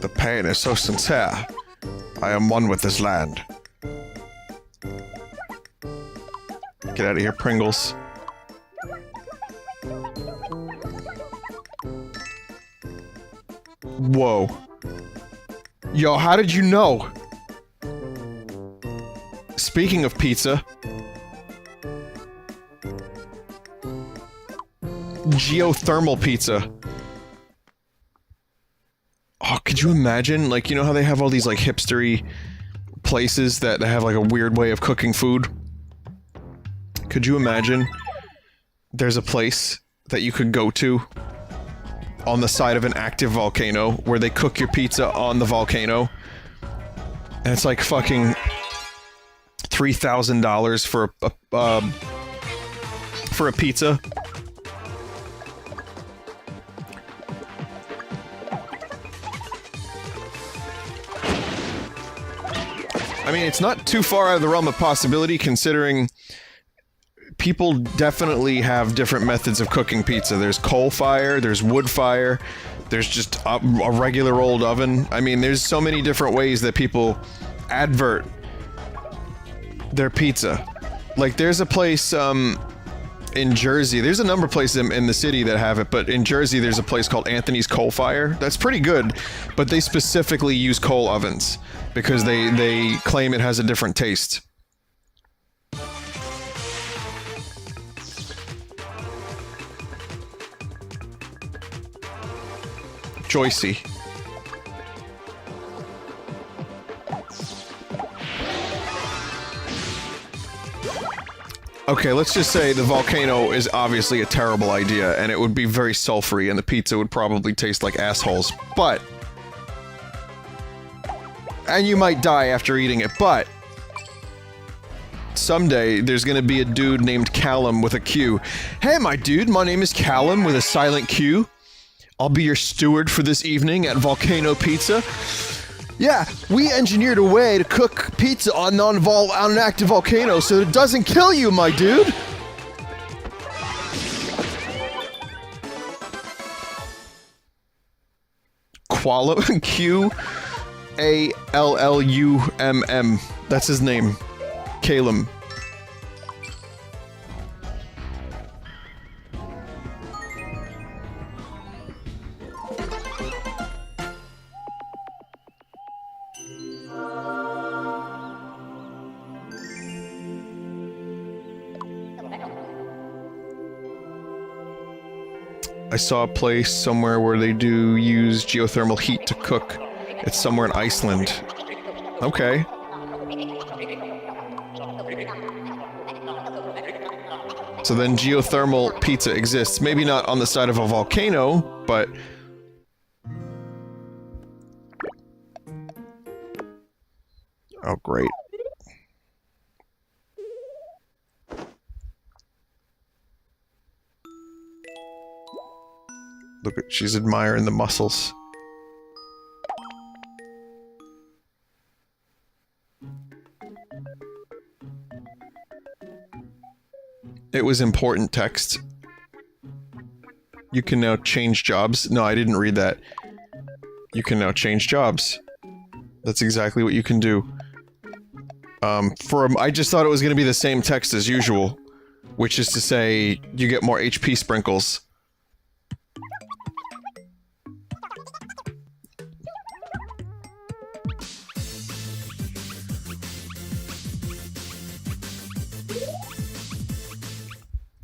The pain is so sincere. I am one with this land. Get out of here, Pringles. Whoa. Yo, how did you know? Speaking of pizza... geothermal pizza. Oh, could you imagine? Like, you know how they have all these, like, hipstery places that have, like, a weird way of cooking food? Could you imagine there's a place that you could go to on the side of an active volcano where they cook your pizza on the volcano? And it's like fucking $3,000 for a pizza. I mean, it's not too far out of the realm of possibility, considering people definitely have different methods of cooking pizza. There's coal fire, there's wood fire, there's just a regular old oven. I mean, there's so many different ways that people advert their pizza. Like, there's a place, in Jersey, there's a number of places in the city that have it, but in Jersey there's a place called Anthony's Coal Fire. That's pretty good, but they specifically use coal ovens because they claim it has a different taste. Joycey. Okay, let's just say the volcano is obviously a terrible idea, and it would be very sulfury, and the pizza would probably taste like assholes, but... and you might die after eating it, but... someday, there's gonna be a dude named Callum with a Q. Hey, my dude, my name is Callum with a silent Q. I'll be your steward for this evening at Volcano Pizza. Yeah, we engineered a way to cook pizza on an active volcano so it doesn't kill you, my dude! Q-A-L-L-U-M-M. That's his name. Calum. I saw a place somewhere where they do use geothermal heat to cook. It's somewhere in Iceland. Okay. So then geothermal pizza exists. Maybe not on the side of a volcano, but... oh, great. Look at, she's admiring the muscles. It was important text. You can now change jobs. No, I didn't read that. You can now change jobs. That's exactly what you can do. I just thought it was gonna be the same text as usual. Which is to say, you get more HP sprinkles.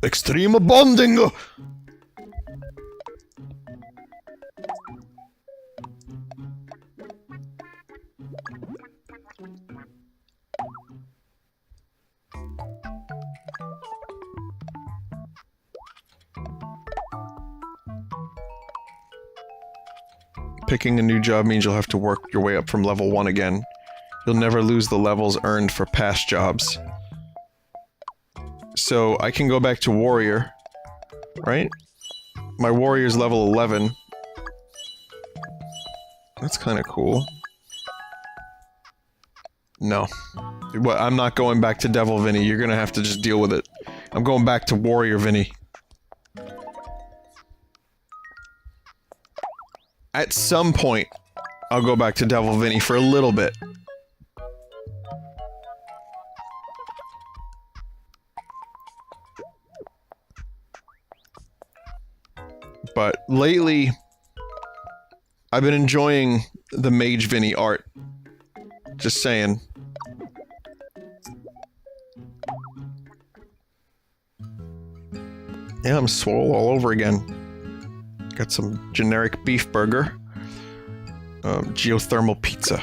Extreme bonding! Picking a new job means you'll have to work your way up from level 1 again. You'll never lose the levels earned for past jobs. So, I can go back to warrior. Right? My warrior's level 11. That's kinda cool. No. Well, I'm not going back to Devil Vinny. You're gonna have to just deal with it. I'm going back to Warrior Vinny. At some point, I'll go back to Devil Vinny for a little bit. But lately, I've been enjoying the Mage Vinny art. Just saying. Yeah, I'm swole all over again. Got some generic beef burger. Geothermal pizza.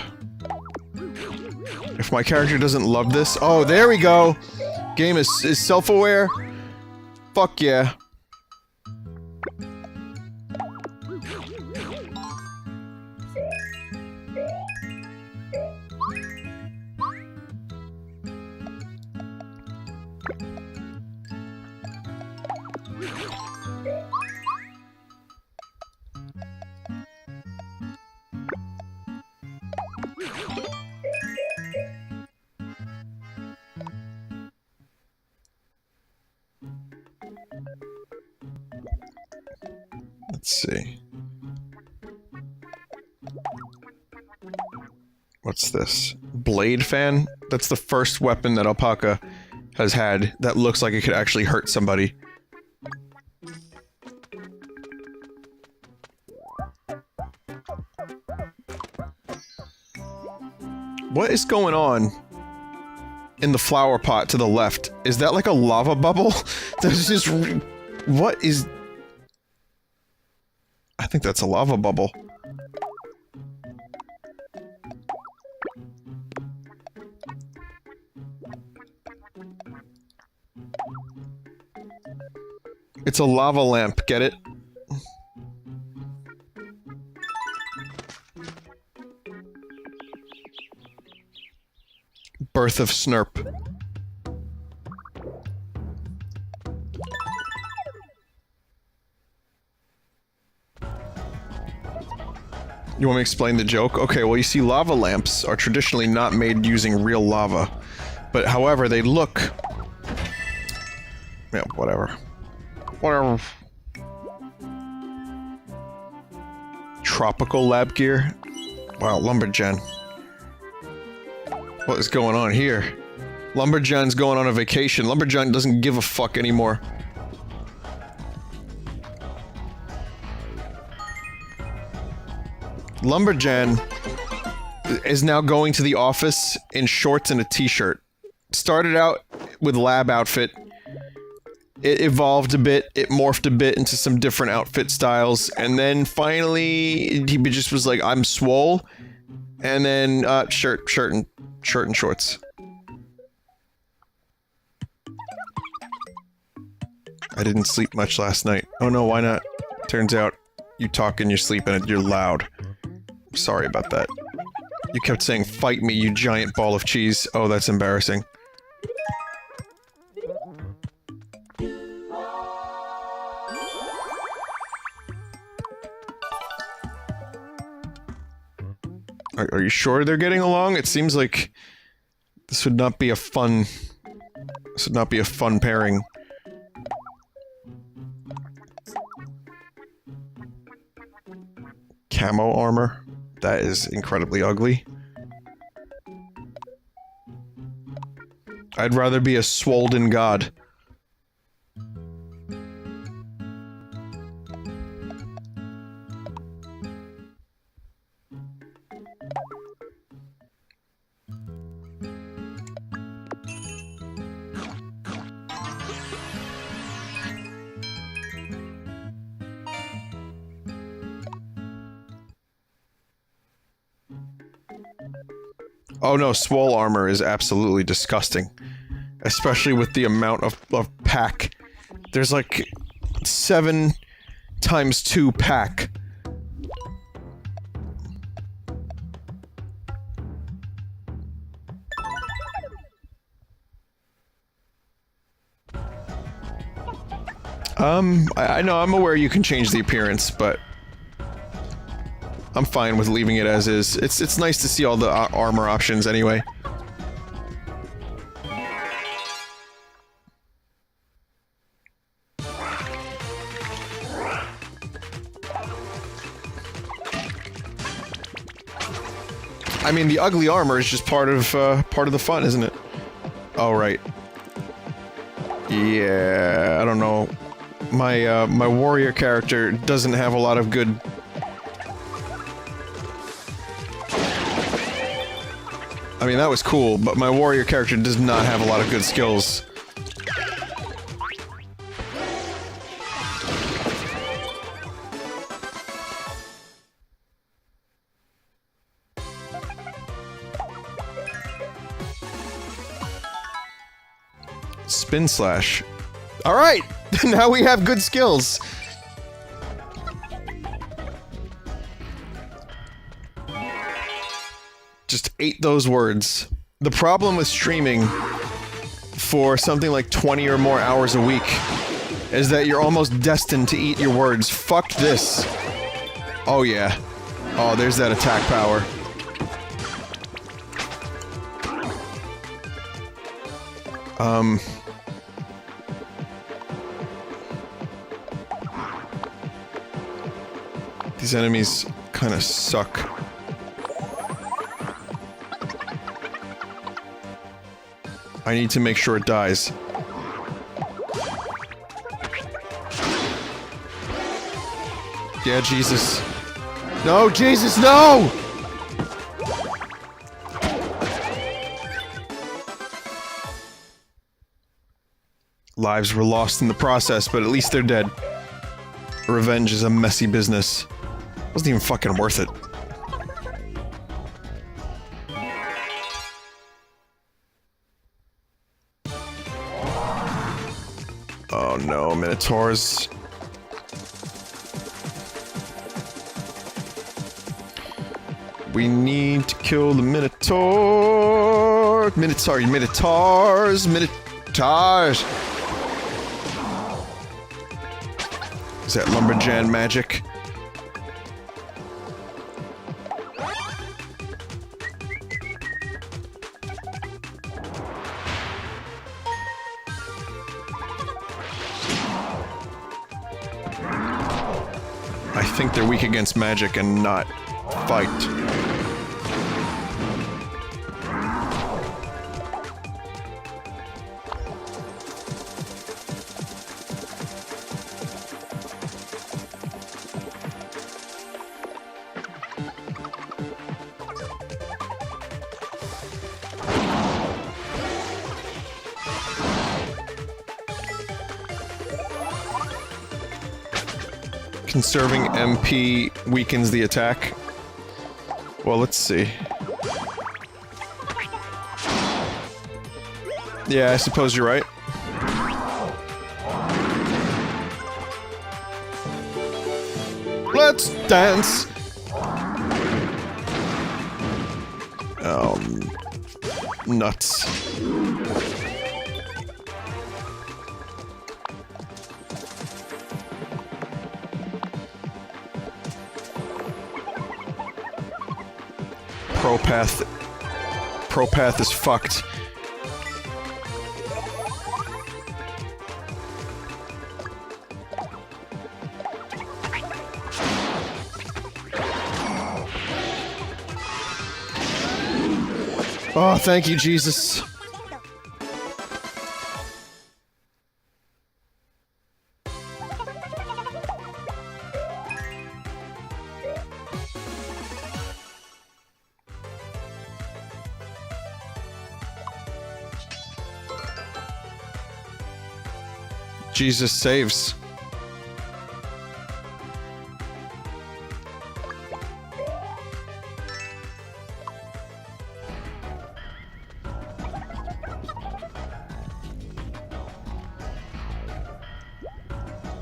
If my character doesn't love this... Oh, there we go! Game is self-aware. Fuck yeah. Let's see. What's this? Blade fan? That's the first weapon that Alpaca has had that looks like it could actually hurt somebody. What is going on in the flower pot to the left? Is that like a lava bubble? There's just... What is... I think that's a lava bubble. It's a lava lamp, get it? Birth of Snurp. You want me to explain the joke? Okay, well you see lava lamps are traditionally not made using real lava. But however, they look... Yeah, whatever. Whatever. Tropical lab gear? Wow, Lumberjan. What is going on here? Lumberjan's going on a vacation. Lumberjan doesn't give a fuck anymore. Lumberjan is now going to the office in shorts and a t-shirt. Started out with lab outfit. It evolved a bit, it morphed a bit into some different outfit styles, and then finally he just was like, I'm swole, and then shirt and shorts. I didn't sleep much last night. Oh no, why not? Turns out you talk in your sleep and you're loud. Sorry about that. You kept saying, fight me, you giant ball of cheese. Oh, that's embarrassing. Are you sure they're getting along? It seems like this would not be a fun... This would not be a fun pairing. Camo armor? That is incredibly ugly. I'd rather be a swollen god. Oh no, swole armor is absolutely disgusting. Especially with the amount of pack. There's like 7 times 2 pack. I know, I'm aware you can change the appearance, but I'm fine with leaving it as is. It's nice to see all the armor options anyway. I mean, the ugly armor is just part of the fun, isn't it? Oh, right. Yeah, I don't know. My, my warrior character doesn't have a lot of good... I mean, that was cool, but my warrior character does not have a lot of good skills. Spin slash. Alright! Now we have good skills! Just ate those words. The problem with streaming for something like 20 or more hours a week is that you're almost destined to eat your words. Fuck this. Oh yeah. Oh, there's that attack power. These enemies kind of suck. I need to make sure it dies. Yeah, Jesus. No, Jesus, no! Lives were lost in the process, but at least they're dead. Revenge is a messy business. Wasn't even fucking worth it. Oh no, Minotaurs. We need to kill the Minotaur... Minotaurs! Is that Lumberjan magic? I think they're weak against magic and not fight. Conserving MP weakens the attack. Well, let's see. Yeah, I suppose you're right. Let's dance! Nuts. Propath is fucked. Oh, thank you, Jesus. Jesus saves.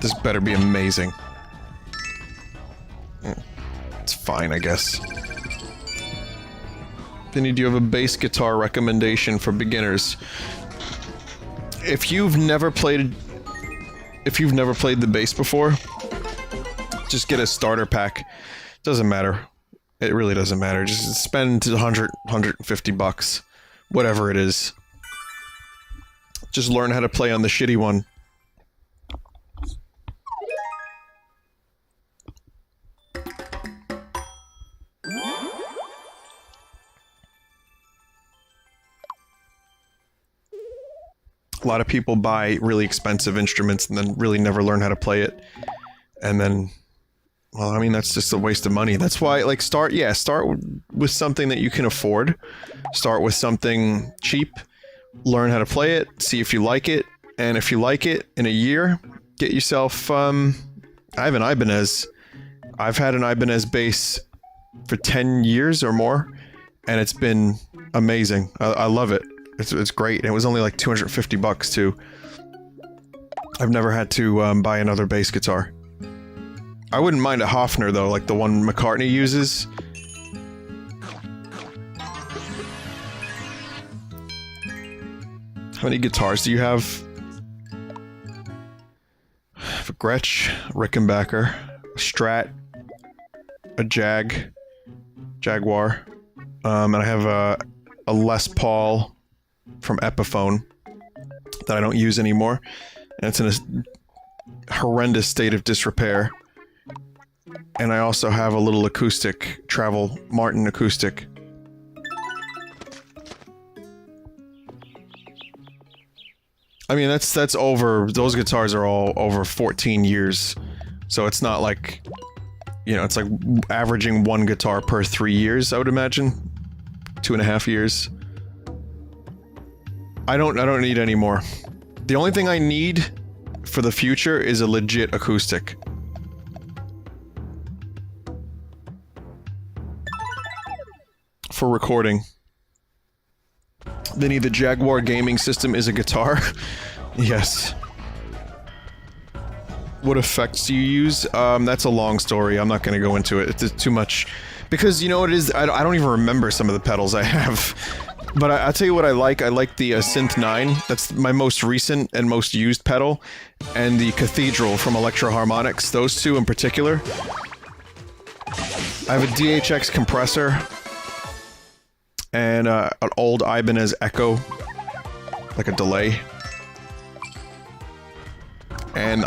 This better be amazing. It's fine, I guess. Vinny, do you have a bass guitar recommendation for beginners? If you've never played if you've never played the bass before, just get a starter pack. Doesn't matter. It really doesn't matter. Just spend 100, 150 bucks. Whatever it is. Just learn how to play on the shitty one. A lot of people buy really expensive instruments and then really never learn how to play it. And then, well, I mean, that's just a waste of money. That's why, like, start with something that you can afford. Start with something cheap. Learn how to play it. See if you like it. And if you like it, in a year, get yourself, I have an Ibanez. I've had an Ibanez bass for 10 years or more. And it's been amazing. I love it. It's great. And it was only like 250 bucks too. I've never had to buy another bass guitar. I wouldn't mind a Hofner though, like the one McCartney uses. How many guitars do you have? I have a Gretsch, Rickenbacker, a Strat, a Jaguar, and I have a Les Paul from Epiphone that I don't use anymore, and it's in a horrendous state of disrepair. And I also have a little acoustic, Travel Martin acoustic. I mean, that's over, those guitars are all over 14 years. So it's not like, you know, it's like averaging one guitar per 3 years, I would imagine. 2.5 years. I don't need any more. The only thing I need for the future is a legit acoustic. For recording. Vinny, the Jaguar gaming system is a guitar? Yes. What effects do you use? That's a long story. I'm not gonna go into it. It's too much. Because, you know what it is? I don't even remember some of the pedals I have. But I'll tell you what I like. I like the Synth 9. That's my most recent and most used pedal. And the Cathedral from Electro Harmonics. Those two in particular. I have a DHX compressor. And an old Ibanez Echo. Like a delay. And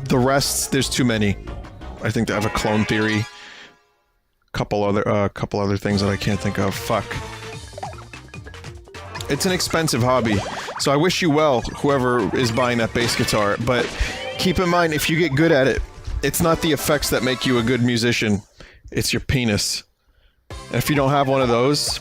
the rest, there's too many. I think I have a Clone Theory. Couple other things that I can't think of. Fuck. It's an expensive hobby, so I wish you well, whoever is buying that bass guitar, but keep in mind, if you get good at it, it's not the effects that make you a good musician, it's your penis. And if you don't have one of those...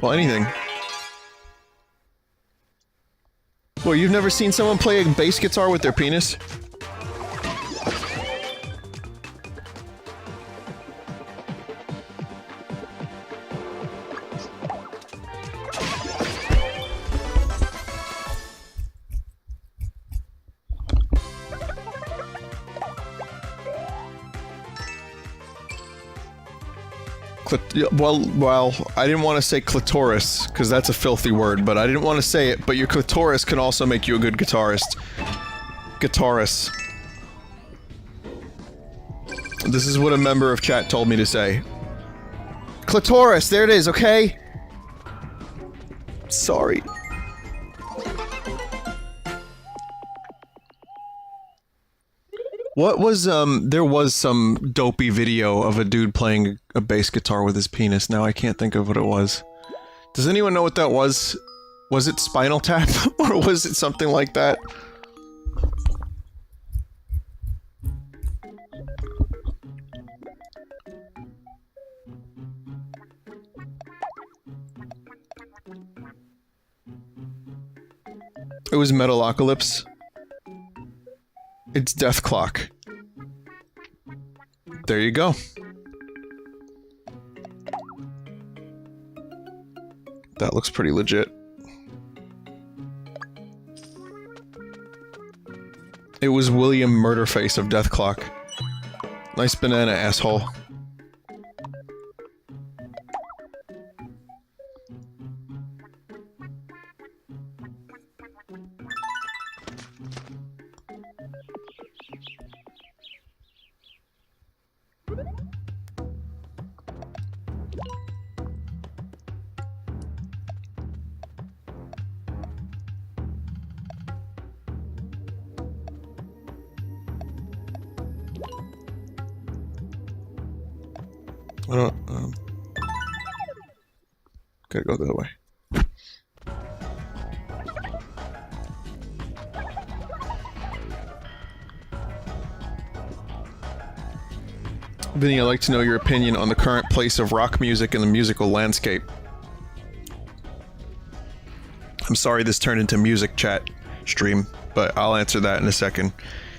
well, anything. Well, you've never seen someone play a bass guitar with their penis? Well, I didn't want to say clitoris, because that's a filthy word, but I didn't want to say it, but your clitoris can also make you a good guitarist. Guitarist. This is what a member of chat told me to say. Clitoris, there it is, okay? Sorry. What was, there was some dopey video of a dude playing a bass guitar with his penis. Now I can't think of what it was. Does anyone know what that was? Was it Spinal Tap? Or was it something like that? It was Metalocalypse. It's Death Clock. There you go. That looks pretty legit. It was William Murderface of Death Clock. Nice banana, asshole. I don't, gotta go the other way. Vinny, I'd like to know your opinion on the current place of rock music in the musical landscape. I'm sorry this turned into music chat stream, but I'll answer that in a second.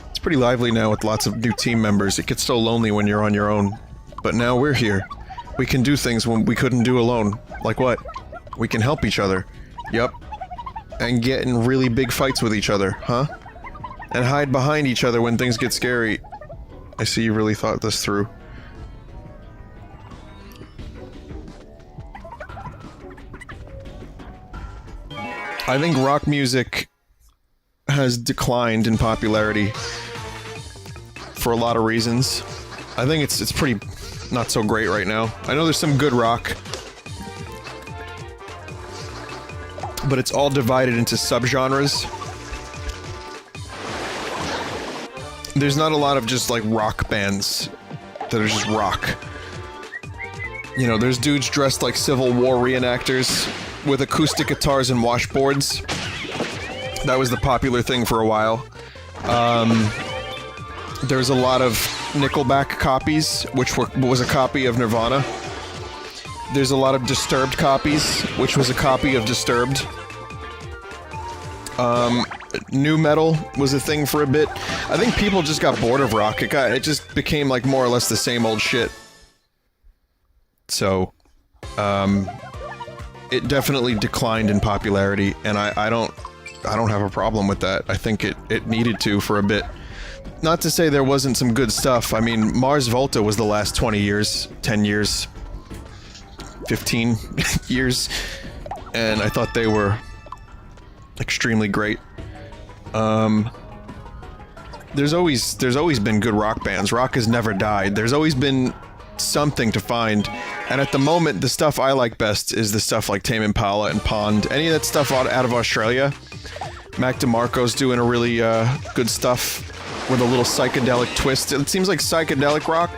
It's pretty lively now with lots of new team members. It gets so lonely when you're on your own. But now we're here. We can do things when we couldn't do alone. Like what? We can help each other. Yup. And get in really big fights with each other, huh? And hide behind each other when things get scary. I see you really thought this through. I think rock music has declined in popularity for a lot of reasons. I think it's pretty not so great right now. I know there's some good rock, but it's all divided into subgenres. There's not a lot of just like rock bands that are just rock. You know, there's dudes dressed like Civil War reenactors with acoustic guitars and washboards. That was the popular thing for a while. There's a lot of Nickelback copies, which was a copy of Nirvana. There's a lot of Disturbed copies, which was a copy of Disturbed. Nu metal was a thing for a bit. I think people just got bored of rock. It just became like more or less the same old shit. So, it definitely declined in popularity, and I don't have a problem with that. I think it needed to for a bit. Not to say there wasn't some good stuff. I mean, Mars Volta was the last 20 years, 10 years, 15 years, and I thought they were extremely great. There's always been good rock bands. Rock has never died. There's always been something to find, and at the moment, the stuff I like best is the stuff like Tame Impala and Pond. Any of that stuff out of Australia. Mac DeMarco's doing a really good stuff with a little psychedelic twist. It seems like psychedelic rock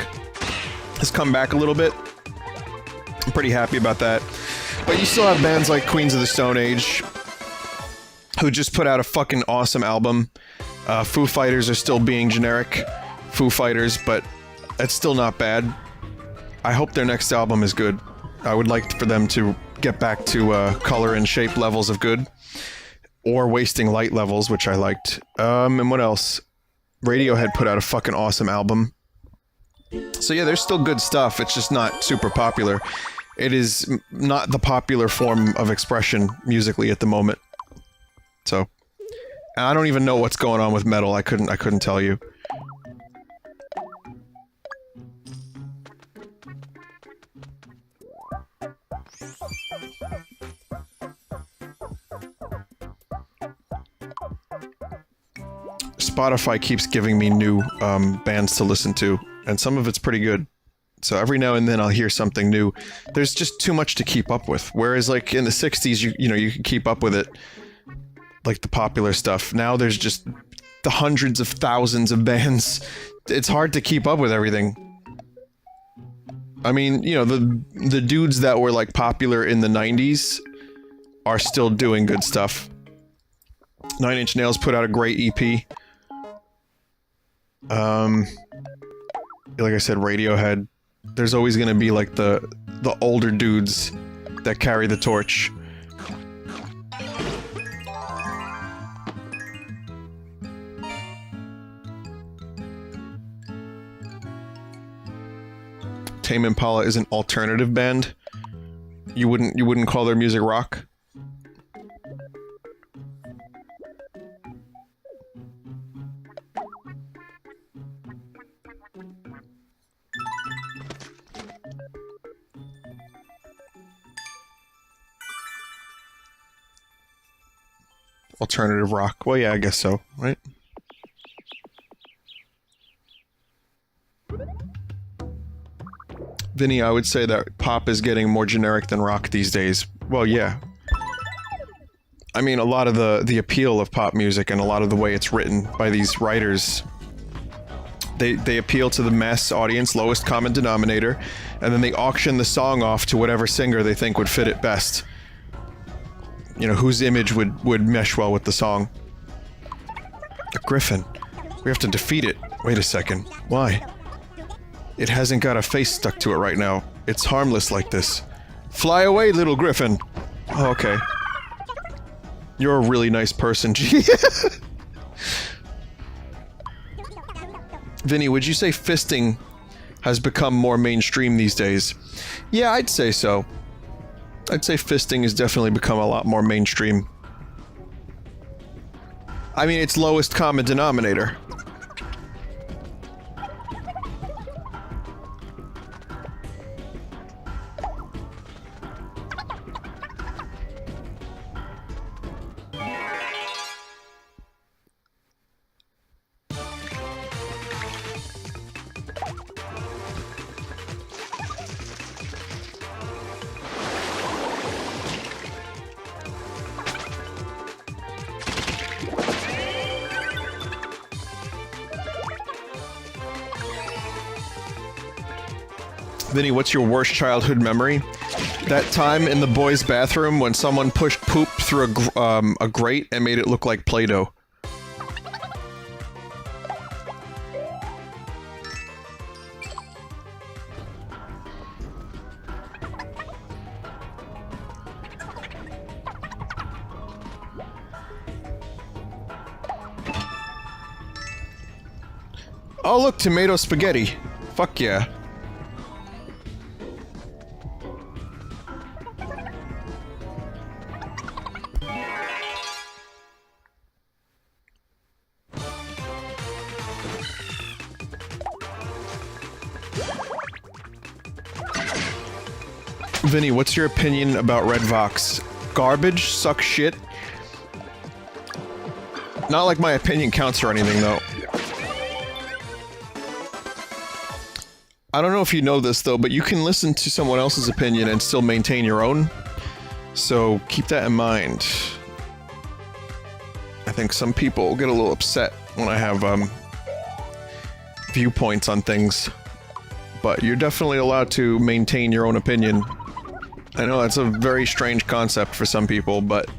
has come back a little bit. I'm pretty happy about that. But you still have bands like Queens of the Stone Age, who just put out a fucking awesome album. Foo Fighters are still being generic Foo Fighters, but it's still not bad. I hope their next album is good. I would like for them to get back to color and shape levels of good. Or Wasting Light levels, which I liked. And what else? Radiohead put out a fucking awesome album. So yeah, there's still good stuff. It's just not super popular. It is not the popular form of expression musically at the moment. So, and I don't even know what's going on with metal. I couldn't tell you. Spotify keeps giving me new bands to listen to, and some of it's pretty good. So every now and then I'll hear something new. There's just too much to keep up with. Whereas like in the 60s, you know, you could keep up with it, like the popular stuff. Now there's just the hundreds of thousands of bands. It's hard to keep up with everything. I mean, you know, the dudes that were like popular in the 90s are still doing good stuff. Nine Inch Nails put out a great EP. Like I said, Radiohead. There's always gonna be like the older dudes that carry the torch. Tame Impala is an alternative band. You wouldn't call their music rock? Alternative rock. Well, yeah, I guess so, right? Vinny, I would say that pop is getting more generic than rock these days. Well, yeah. I mean, a lot of the appeal of pop music and a lot of the way it's written by these writers They appeal to the mass audience, lowest common denominator, and then they auction the song off to whatever singer they think would fit it best. You know, whose image would mesh well with the song. A griffin. We have to defeat it. Wait a second. Why? It hasn't got a face stuck to it right now. It's harmless like this. Fly away, little griffin! Oh, okay. You're a really nice person, G. Vinny, would you say fisting has become more mainstream these days? Yeah, I'd say so. I'd say fisting has definitely become a lot more mainstream. I mean, it's lowest common denominator. Vinny, what's your worst childhood memory? That time in the boys' bathroom when someone pushed poop through a grate and made it look like Play-Doh. Oh look, tomato spaghetti. Fuck yeah. Vinny, what's your opinion about Red Vox? Garbage? Suck shit? Not like my opinion counts or anything, though. I don't know if you know this, though, but you can listen to someone else's opinion and still maintain your own. So, keep that in mind. I think some people get a little upset when I have, viewpoints on things. But you're definitely allowed to maintain your own opinion. I know that's a very strange concept for some people, but...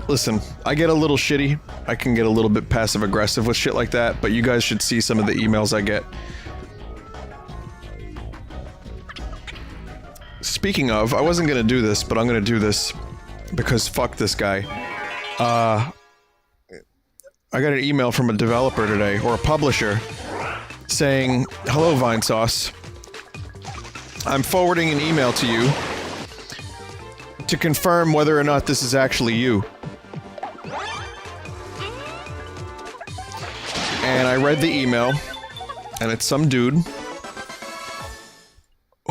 Listen, I get a little shitty. I can get a little bit passive-aggressive with shit like that, but you guys should see some of the emails I get. Speaking of, I wasn't gonna do this, but I'm gonna do this. Because fuck this guy. I got an email from a developer today, or a publisher, saying, "Hello, Vinesauce. I'm forwarding an email to you to confirm whether or not this is actually you." And I read the email, and it's some dude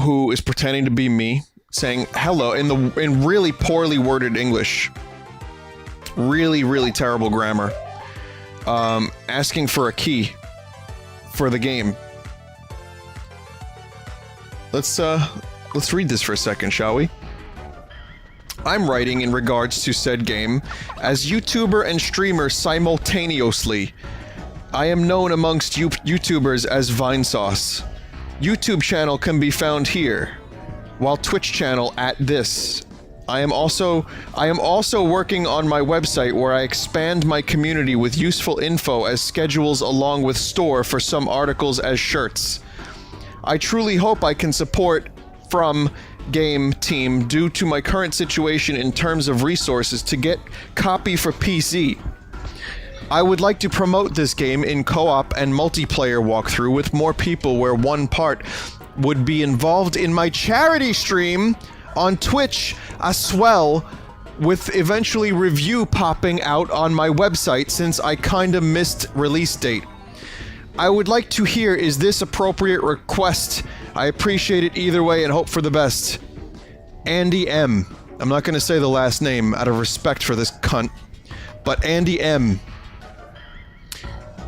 who is pretending to be me, saying hello in really poorly worded English. Really, really terrible grammar. Asking for a key for the game. Let's read this for a second, shall we? I'm writing in regards to said game as YouTuber and streamer simultaneously. I am known amongst YouTubers as Vinesauce. YouTube channel can be found here, while Twitch channel at this. I am also working on my website where I expand my community with useful info as schedules along with store for some articles as shirts. I truly hope I can support from game team due to my current situation in terms of resources to get copy for PC. I would like to promote this game in co-op and multiplayer walkthrough with more people where one part would be involved in my charity stream on Twitch as well, with eventually review popping out on my website since I kinda missed release date. I would like to hear, is this appropriate request? I appreciate it either way and hope for the best. Andy M. I'm not gonna say the last name out of respect for this cunt, but Andy M.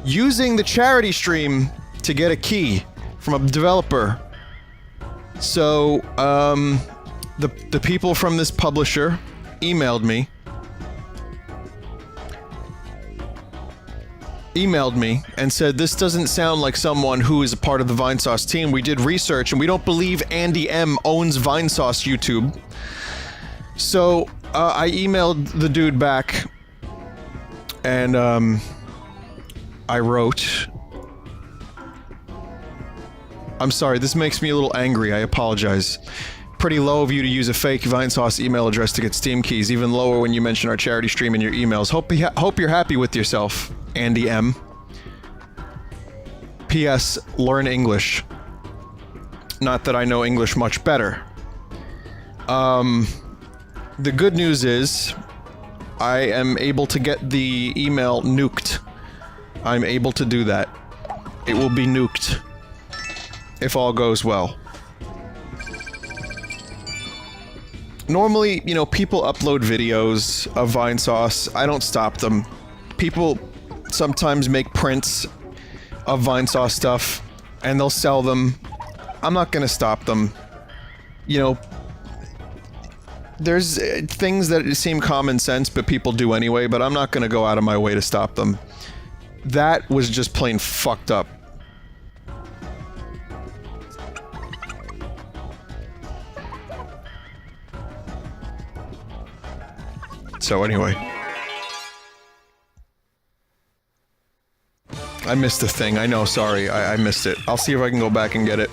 Using the charity stream to get a key from a developer. So, the people from this publisher emailed me emailed me and said, this doesn't sound like someone who is a part of the Vinesauce team. We did research and we don't believe Andy M owns Vinesauce YouTube. So, I emailed the dude back and, I wrote... I'm sorry, this makes me a little angry, I apologize. Pretty low of you to use a fake Vinesauce email address to get Steam keys, even lower when you mention our charity stream in your emails. Hope you're happy with yourself, Andy M. P.S. Learn English. Not that I know English much better. The good news is, I am able to get the email nuked. I'm able to do that. It will be nuked. If all goes well. Normally, you know, people upload videos of Vinesauce. I don't stop them. People sometimes make prints of Vinesauce stuff, and they'll sell them. I'm not gonna stop them. You know, there's things that seem common sense, but people do anyway, but I'm not gonna go out of my way to stop them. That was just plain fucked up. So anyway. I missed the thing, I know, sorry, I missed it. I'll see if I can go back and get it.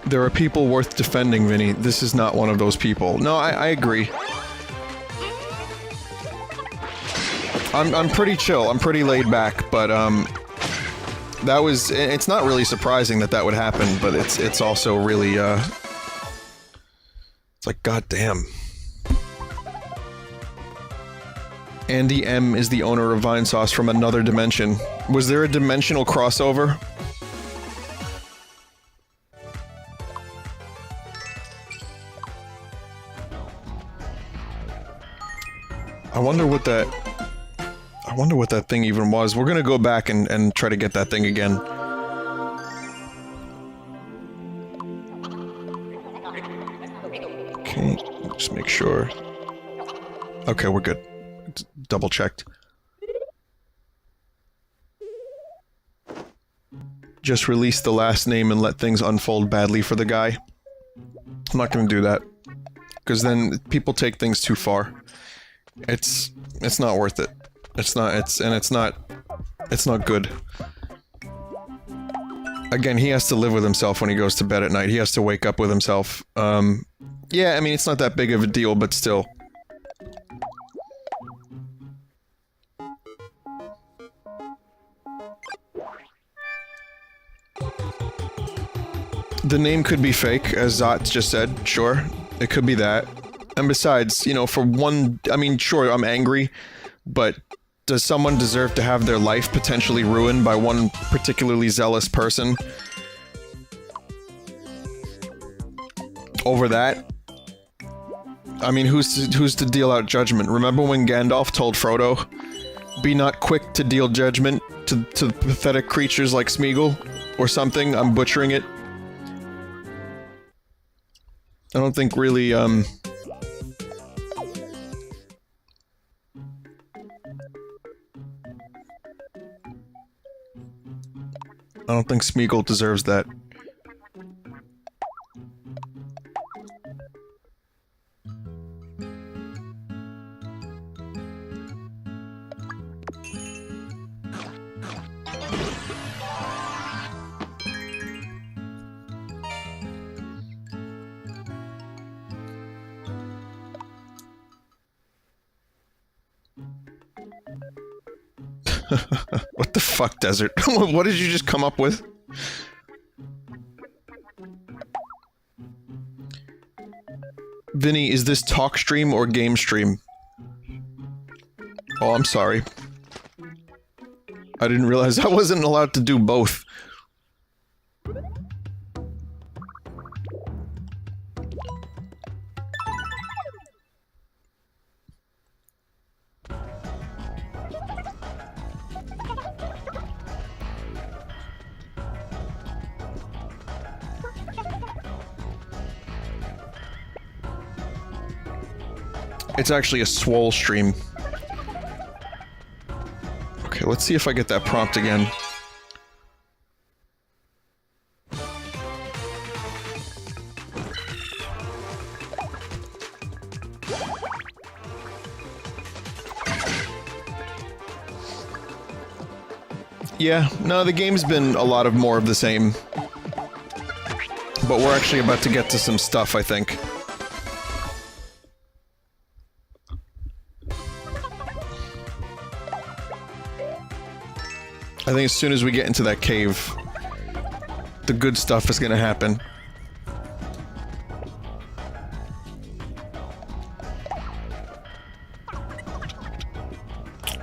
There are people worth defending, Vinny. This is not one of those people. No, I agree. I'm pretty chill, I'm pretty laid back, but that was... It's not really surprising that that would happen, but it's also really, It's like, goddamn. Andy M is the owner of Vinesauce from another dimension. Was there a dimensional crossover? I wonder what that thing even was. We're gonna go back and try to get that thing again. Okay, just make sure. Okay, we're good. Double checked. Just release the last name and let things unfold badly for the guy. I'm not gonna do that. Because then people take things too far. It's not worth it. It's not good. Again, he has to live with himself when he goes to bed at night. He has to wake up with himself. Yeah, I mean, it's not that big of a deal, but still. The name could be fake, as Zot just said. Sure, it could be that. And besides, you know, for one... I mean, sure, I'm angry, but does someone deserve to have their life potentially ruined by one particularly zealous person? Over that? I mean, who's to deal out judgment? Remember when Gandalf told Frodo, "Be not quick to deal judgment to pathetic creatures like Smeagol?" Or something? I'm butchering it. I don't think really, I don't think Smeagol deserves that. What the fuck, Desert? What did you just come up with? Vinny, is this talk stream or game stream? Oh, I'm sorry. I didn't realize I wasn't allowed to do both. It's actually a swole stream. Okay, let's see if I get that prompt again. Yeah, no, the game's been a lot of more of the same. But we're actually about to get to some stuff, I think. I think as soon as we get into that cave, the good stuff is gonna happen.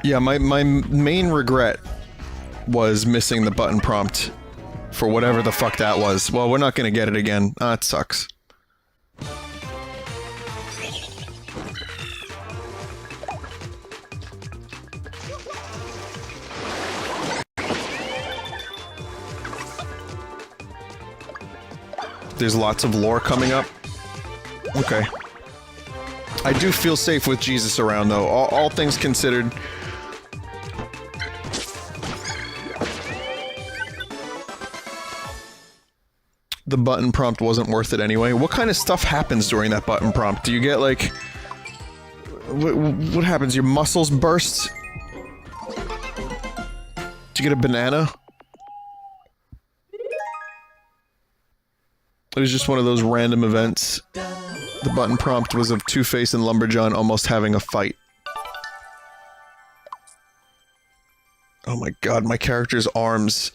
Yeah, my main regret was missing the button prompt for whatever the fuck that was. Well, we're not gonna get it again. Ah, it sucks. There's lots of lore coming up. Okay. I do feel safe with Jesus around, though. All things considered. The button prompt wasn't worth it anyway. What kind of stuff happens during that button prompt? Do you get, like... What happens? Your muscles burst? Do you get a banana? It was just one of those random events. The button prompt was of Two-Face and Lumberjawn almost having a fight. Oh my god, my character's arms...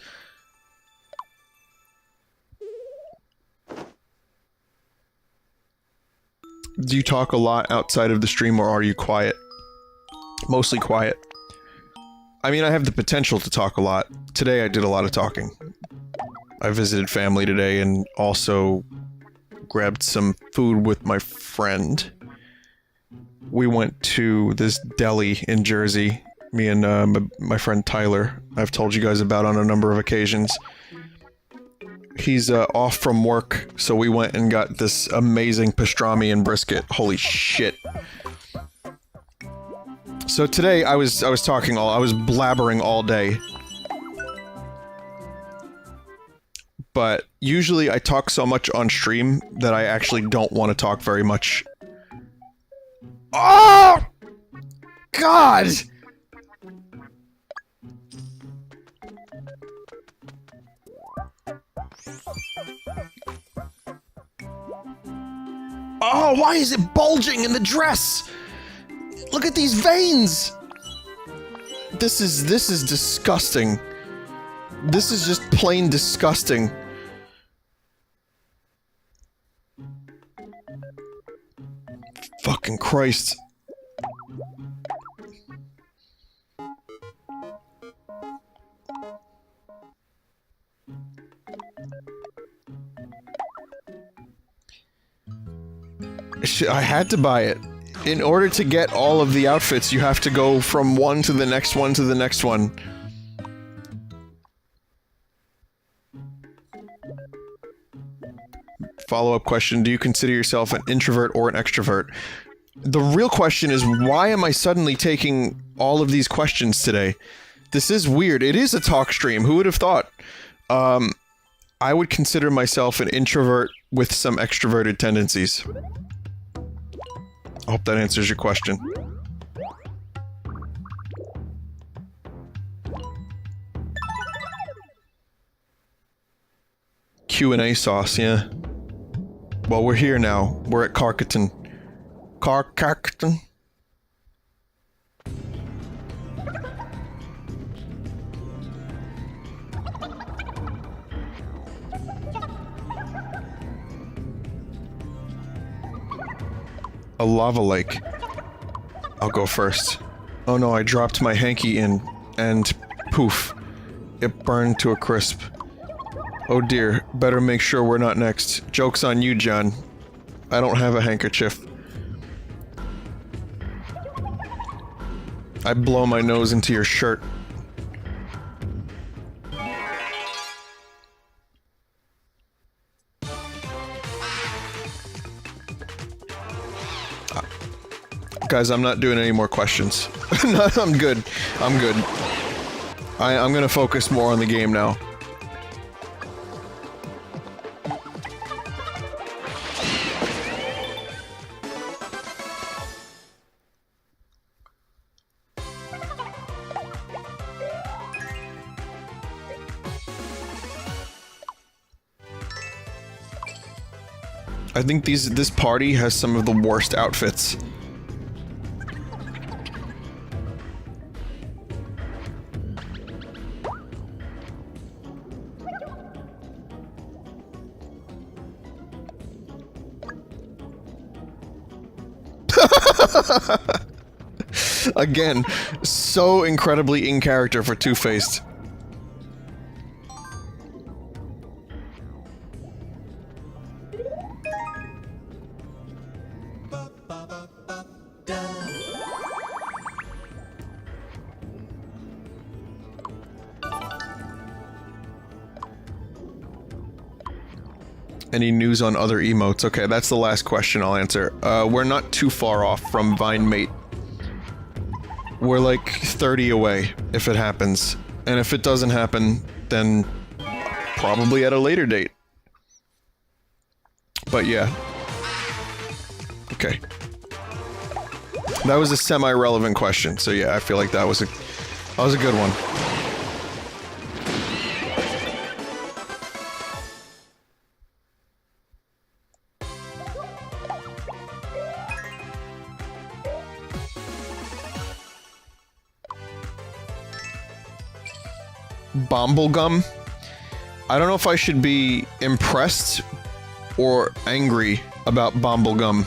Do you talk a lot outside of the stream, or are you quiet? Mostly quiet. I mean, I have the potential to talk a lot. Today I did a lot of talking. I visited family today and also grabbed some food with my friend. We went to this deli in Jersey, me and my friend Tyler, I've told you guys about on a number of occasions. He's off from work, so we went and got this amazing pastrami and brisket. Holy shit. So today I was blabbering all day. But usually I talk so much on stream that I actually don't want to talk very much. Oh! God! Oh, why is it bulging in the dress? Look at these veins! This is disgusting. This is just plain disgusting. Fucking Christ. I had to buy it. In order to get all of the outfits, you have to go from one to the next one to the next one. Follow-up question, do you consider yourself an introvert or an extrovert? The real question is, why am I suddenly taking all of these questions today? This is weird. It is a talk stream. Who would have thought? I would consider myself an introvert with some extroverted tendencies. I hope that answers your question. Q&A sauce, yeah. Well, we're here now. We're at Carcaton. Carcaton? A lava lake. I'll go first. Oh no, I dropped my hanky in, and poof. It burned to a crisp. Oh dear, better make sure we're not next. Joke's on you, John. I don't have a handkerchief. I blow my nose into your shirt. Guys, I'm not doing any more questions. No, I'm good. I'm good. I'm gonna focus more on the game now. I think this party has some of the worst outfits. Again, so incredibly in character for Two-Faced. Any news on other emotes? Okay, that's the last question I'll answer. We're not too far off from Vinemate. We're like 30 away, if it happens. And if it doesn't happen, then probably at a later date. But yeah. Okay. That was a semi-relevant question, so yeah, I feel like that was a good one. Bomblegum? I don't know if I should be impressed or angry about Bomblegum.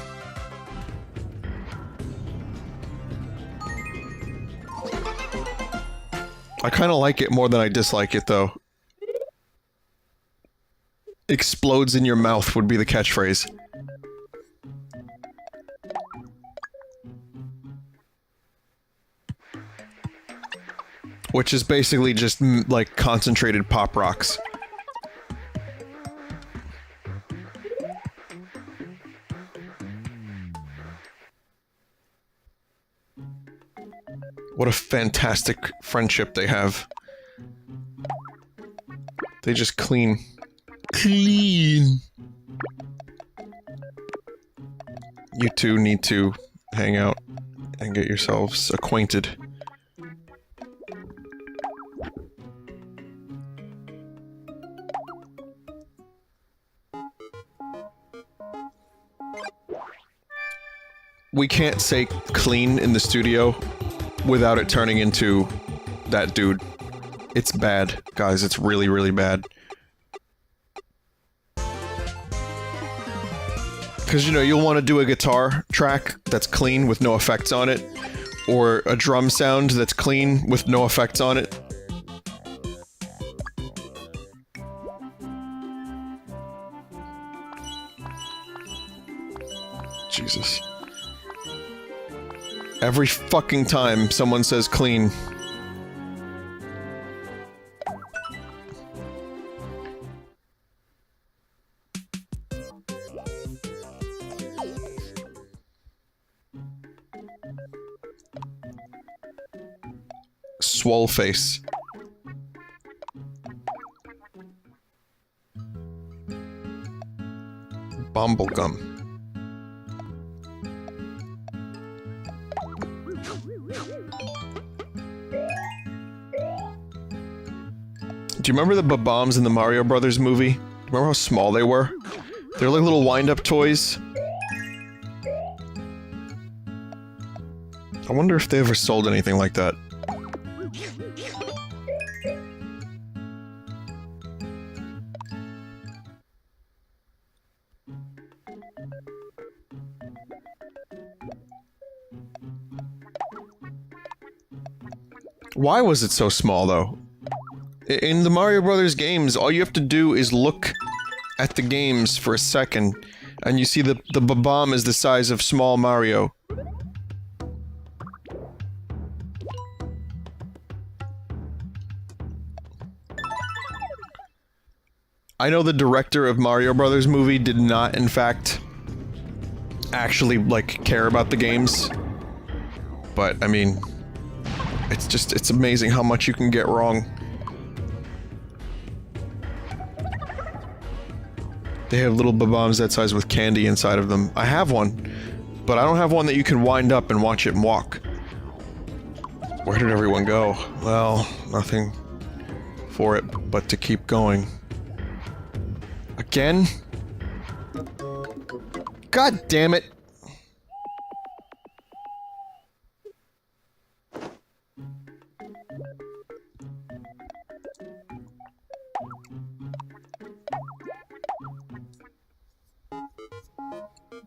I kind of like it more than I dislike it, though. Explodes in your mouth would be the catchphrase. Which is basically just, like, concentrated pop rocks. What a fantastic friendship they have. They just clean. Clean! You two need to hang out and get yourselves acquainted. We can't say clean in the studio without it turning into that dude. It's bad, guys. It's really, really bad. Because, you know, you'll want to do a guitar track that's clean with no effects on it, or a drum sound that's clean with no effects on it. Jesus. Every fucking time someone says clean. Swole face. Bumblegum. Do you remember the Bob-Bombs in the Mario Brothers movie? Remember how small they were? They're like little wind-up toys. I wonder if they ever sold anything like that. Why was it so small, though? In the Mario Brothers games, all you have to do is look at the games for a second, and you see the Bob-Bomb is the size of small Mario. I know the director of Mario Brothers movie did not, in fact, actually, like, care about the games. but I mean, it's amazing how much you can get wrong. They have little bombs that size with candy inside of them. I have one, but I don't have one that you can wind up and watch it walk. Where did everyone go? Well, nothing for it but to keep going. Again? God damn it!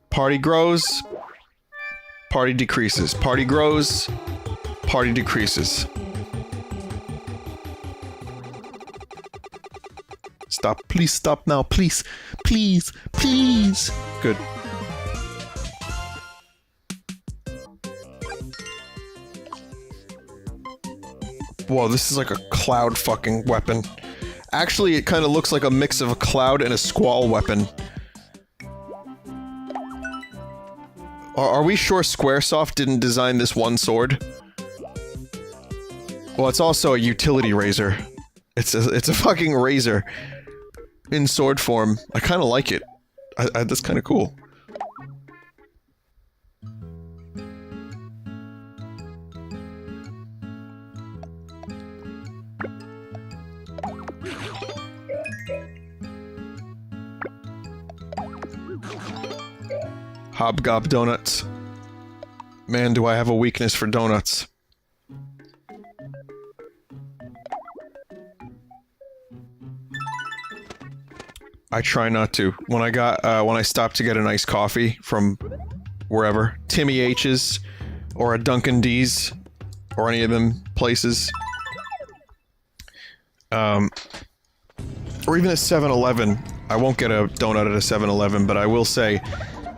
Party grows, party decreases. Party grows, party decreases. Stop, please stop now, please, please, please. Good. Whoa, this is like a cloud fucking weapon. Actually, it kind of looks like a mix of a cloud and a squall weapon. Are we sure Squaresoft didn't design this one sword? Well, it's also a utility razor. It's a fucking razor in sword form. I kind of like it. That's kind of cool. Hobgob donuts. Man, do I have a weakness for donuts. I try not to. When I stopped to get an iced coffee from wherever, Timmy H's, or a Dunkin' D's, or any of them places, or even a 7-Eleven. I won't get a donut at a 7-Eleven, but I will say,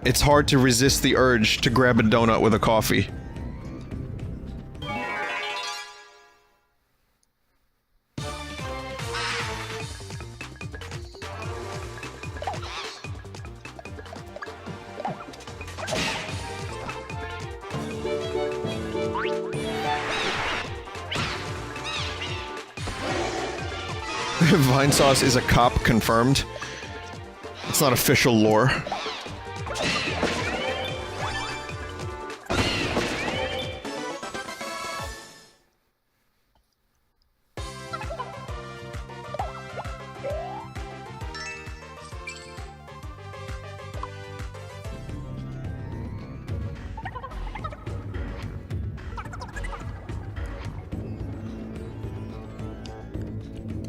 it's hard to resist the urge to grab a donut with a coffee. Vinesauce is a cop, confirmed. It's not official lore.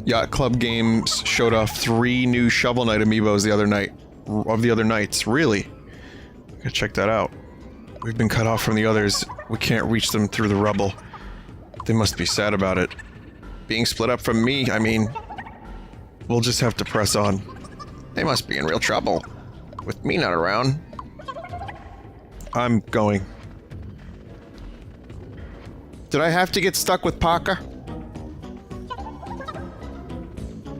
Yacht Club Games showed off 3 new Shovel Knight amiibos the other nights. Really? Gotta check that out. We've been cut off from the others. We can't reach them through the rubble. They must be sad about it. Being split up from me, I mean... We'll just have to press on. They must be in real trouble. With me not around. I'm going. Did I have to get stuck with Parker?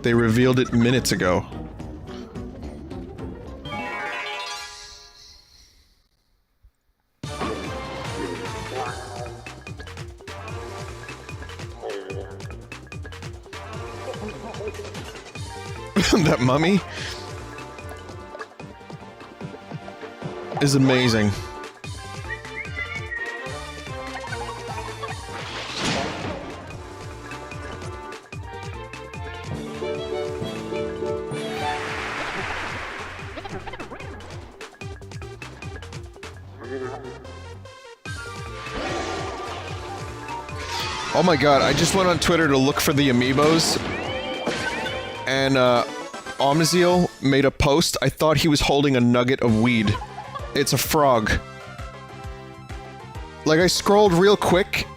They revealed it minutes ago. That mummy is amazing. Oh my god, I just went on Twitter to look for the Amiibos, and Omnizeal made a post. I thought he was holding a nugget of weed. It's a frog. Like, I scrolled real quick,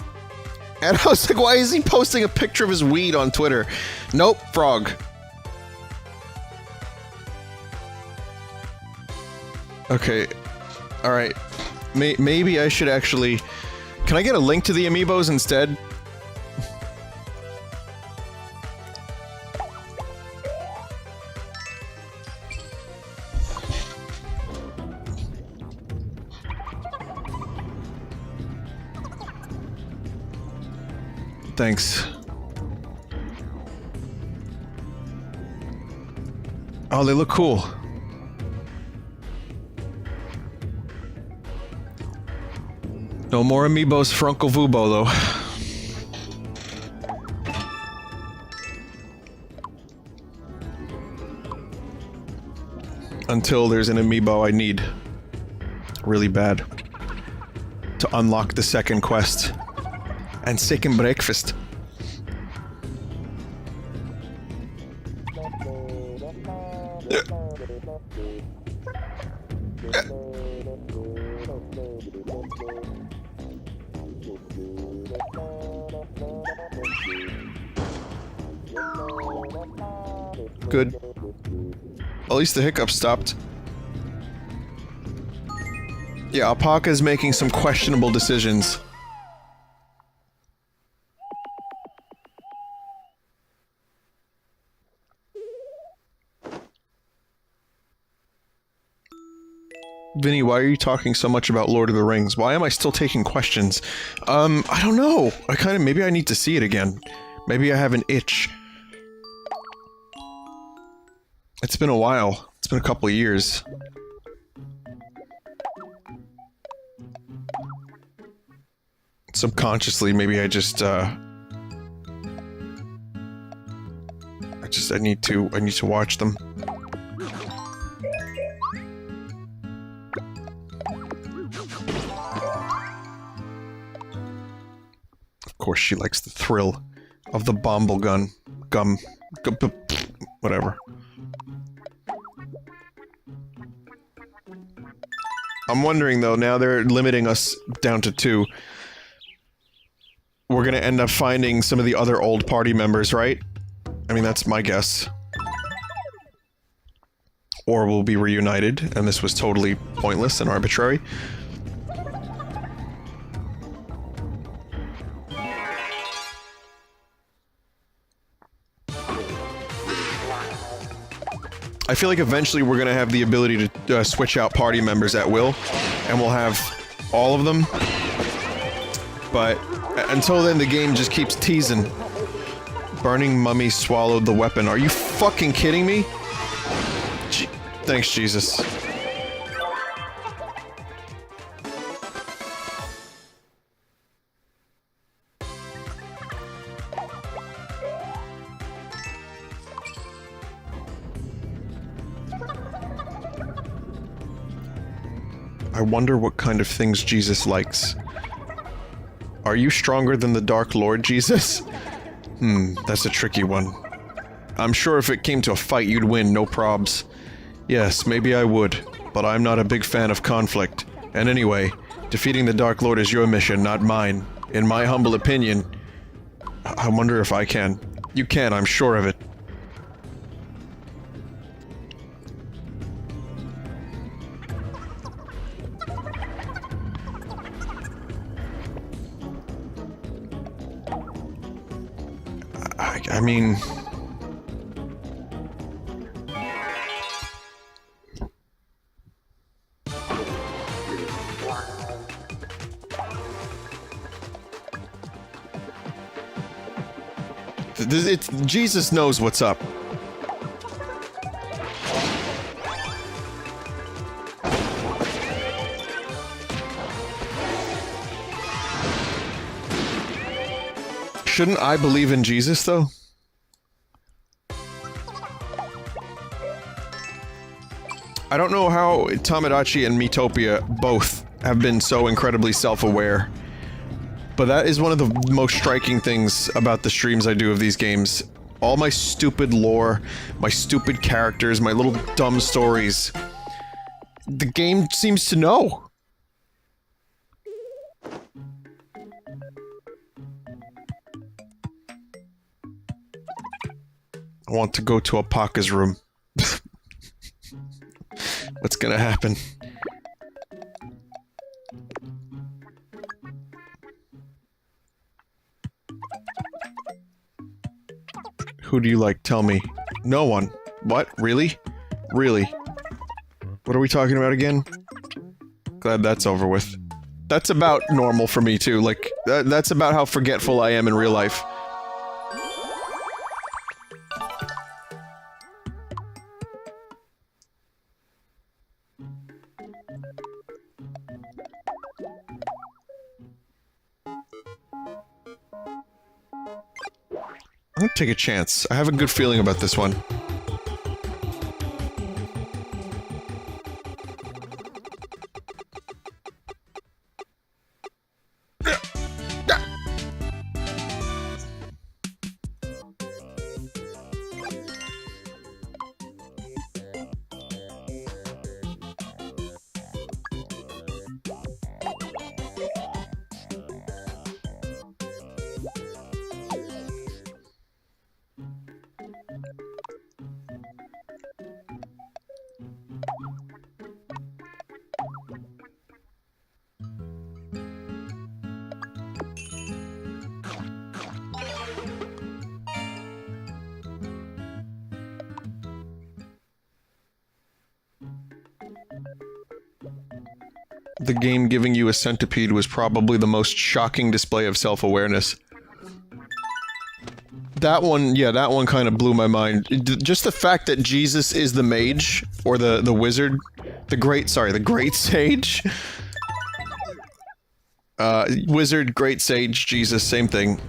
and I was like, why is he posting a picture of his weed on Twitter? Nope, frog. Okay, alright. Maybe I should actually... Can I get a link to the Amiibos instead? thanks. Oh, they look cool. No more Amiibos for Uncle Vubo, though. Until there's an Amiibo I need. Really bad. To unlock the second quest. And second breakfast. Good. At least the hiccup stopped. Yeah, Alpaca's making some questionable decisions. Vinny, why are you talking so much about Lord of the Rings? Why am I still taking questions? I don't know. Maybe I need to see it again. Maybe I have an itch. It's been a while. It's been a couple of years. Subconsciously, maybe I need to watch them. Of course, she likes the thrill of the bomble gun. Whatever. I'm wondering, though, now they're limiting us down to 2. We're gonna end up finding some of the other old party members, right? I mean, that's my guess. Or we'll be reunited, and this was totally pointless and arbitrary. I feel like eventually we're gonna have the ability to switch out party members at will, and we'll have all of them. But until then, the game just keeps teasing. Burning mummy swallowed the weapon. Are you fucking kidding me? Thanks, Jesus. I wonder what kind of things Jesus likes. Are you stronger than the Dark Lord, Jesus? That's a tricky one. I'm sure if it came to a fight, you'd win, no probs. Yes, maybe I would, but I'm not a big fan of conflict. And anyway, defeating the Dark Lord is your mission, not mine. In my humble opinion, I wonder if I can. You can, I'm sure of it. I mean... Jesus knows what's up. Shouldn't I believe in Jesus, though? I don't know how Tamagotchi and Miitopia both have been so incredibly self-aware. But that is one of the most striking things about the streams I do of these games. All my stupid lore, my stupid characters, my little dumb stories. The game seems to know. I want to go to Alpaca's room. What's gonna happen? Who do you like? Tell me. No one. What? Really? Really? What are we talking about again? Glad that's over with. That's about normal for me too, like, that's about how forgetful I am in real life. I'm gonna take a chance. I have a good feeling about this one. The game giving you a centipede was probably the most shocking display of self-awareness. That one, yeah, that one kind of blew my mind. Just the fact that Jesus is the mage, or the wizard, the great sage. Wizard, great sage, Jesus, same thing.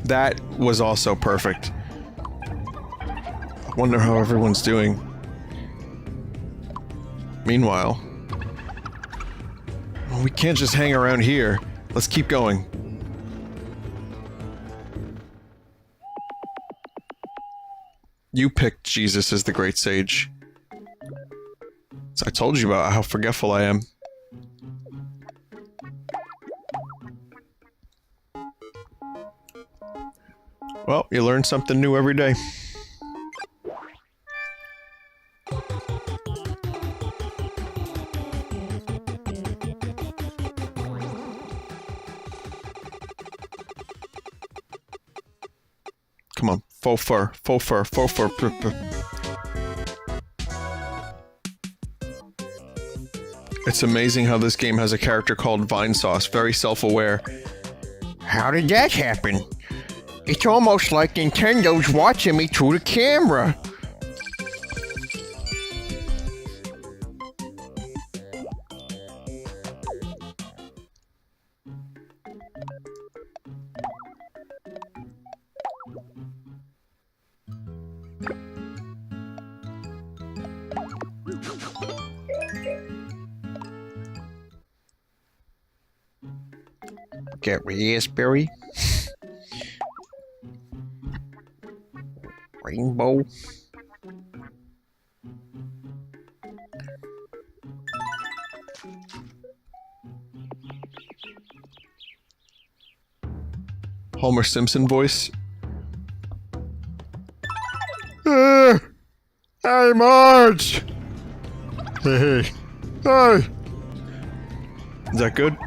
That was also perfect. I wonder how everyone's doing. Meanwhile... we can't just hang around here. Let's keep going. You picked Jesus as the great sage. So I told you about how forgetful I am. Well, you learn something new every day. Come on, faux fur. It's amazing how this game has a character called Vinesauce, very self-aware. How did that happen? It's almost like Nintendo's watching me through the camera. Get raspberry. Rainbow. Homer Simpson voice. Hey, Marge! Hey. Hey! Is that good?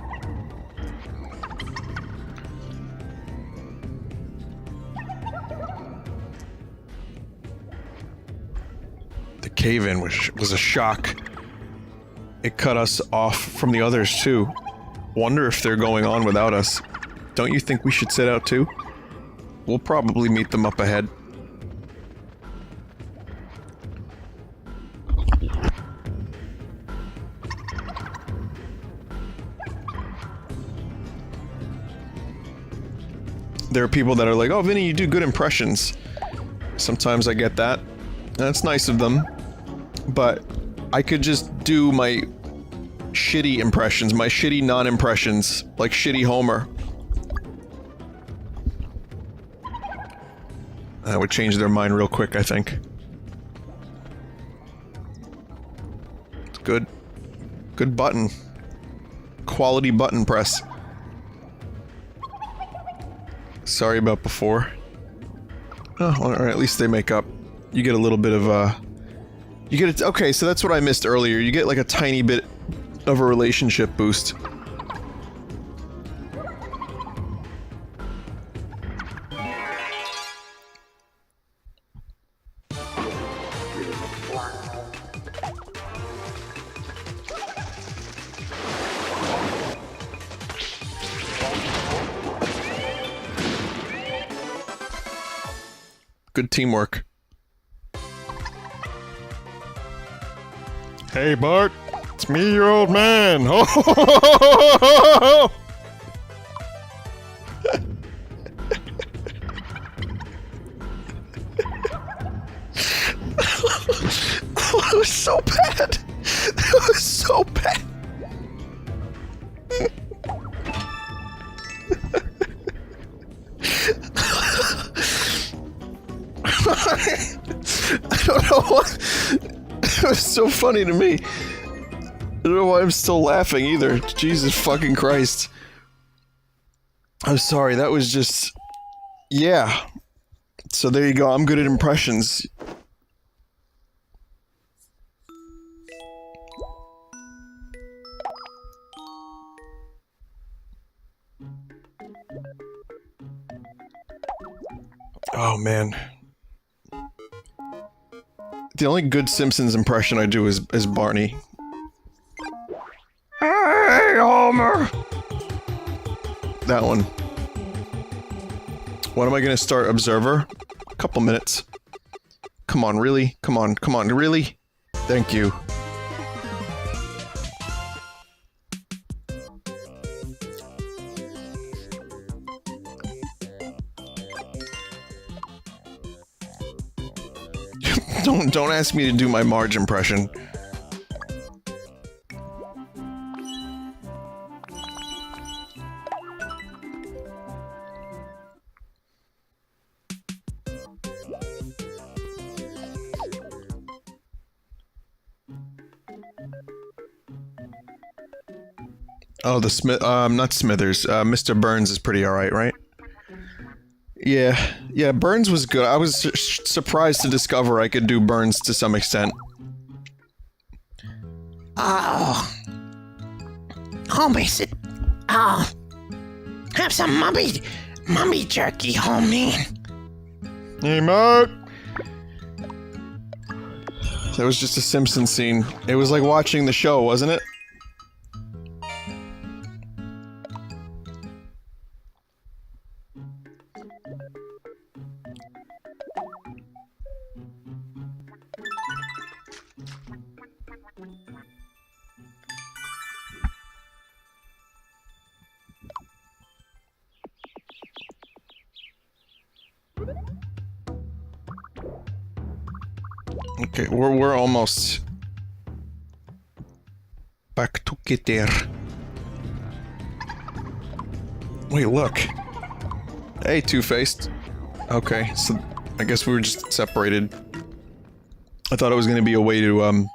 The cave-in was a shock. It cut us off from the others, too. Wonder if they're going on without us. Don't you think we should set out, too? We'll probably meet them up ahead. There are people that are like, oh, Vinny, you do good impressions. Sometimes I get that. That's nice of them. But I could just do my shitty impressions, my shitty non-impressions, like shitty Homer. That would change their mind real quick, I think. It's good. Good button. Quality button press. Sorry about before. Oh, or at least they make up. You get a little bit of, you get a- okay, so that's what I missed earlier. You get like a tiny bit of a relationship boost. Good teamwork. Hey, Bart. It's me, your old man. was so bad. That was so bad. I don't know what. It was so funny to me. I don't know why I'm still laughing either. Jesus fucking Christ. I'm sorry, that was just... Yeah. So there you go, I'm good at impressions. Oh man. The only good Simpsons impression I do is Barney. Hey, Homer! That one. When am I gonna start Observer? A couple minutes. Come on, really? Come on, really? Thank you. Don't ask me to do my Marge impression. Oh, not Smithers. Mr. Burns is pretty alright, right? Yeah, Burns was good. I was surprised to discover I could do Burns to some extent. Oh. Homie, oh. Have some mummy jerky, homie. Hey, Mark! That was just a Simpsons scene. It was like watching the show, wasn't it? Okay, we're almost back to get there. Wait, look. Hey, Two-Faced. Okay, so I guess we were just separated. I thought it was going to be a way to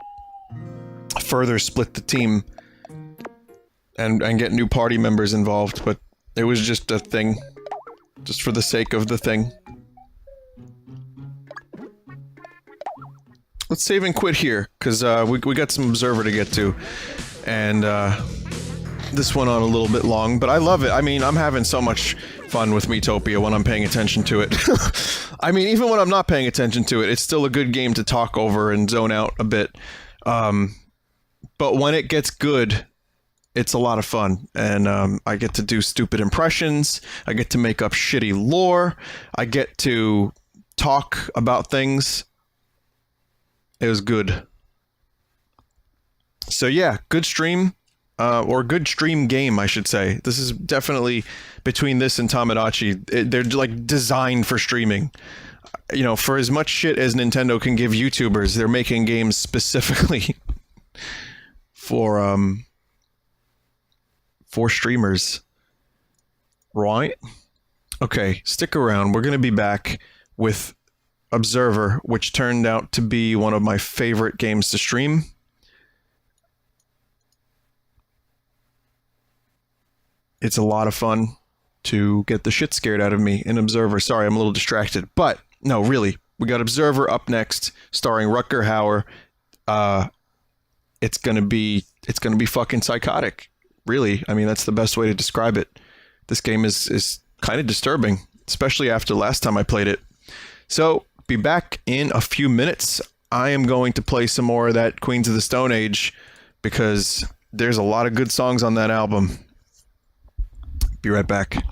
further split the team and get new party members involved, but it was just a thing, just for the sake of the thing. Let's save and quit here, because we got some Observer to get to, and this went on a little bit long, but I love it. I mean, I'm having so much fun with Miitopia when I'm paying attention to it. I mean, even when I'm not paying attention to it, it's still a good game to talk over and zone out a bit. But when it gets good, it's a lot of fun, and I get to do stupid impressions, I get to make up shitty lore, I get to talk about things. It was good. So yeah, good stream, or good stream game, I should say. This is definitely, between this and Tamagotchi, they're like designed for streaming. You know, for as much shit as Nintendo can give YouTubers, they're making games specifically for streamers. Right? Okay, stick around. We're gonna be back with Observer, which turned out to be one of my favorite games to stream. It's a lot of fun to get the shit scared out of me in Observer. Sorry, I'm a little distracted, but no, really, we got Observer up next, starring Rutger Hauer. It's gonna be fucking psychotic. Really, I mean, that's the best way to describe it. This game is kind of disturbing, especially after last time I played it. So, be back in a few minutes. I am going to play some more of that Queens of the Stone Age because there's a lot of good songs on that album. Be right back.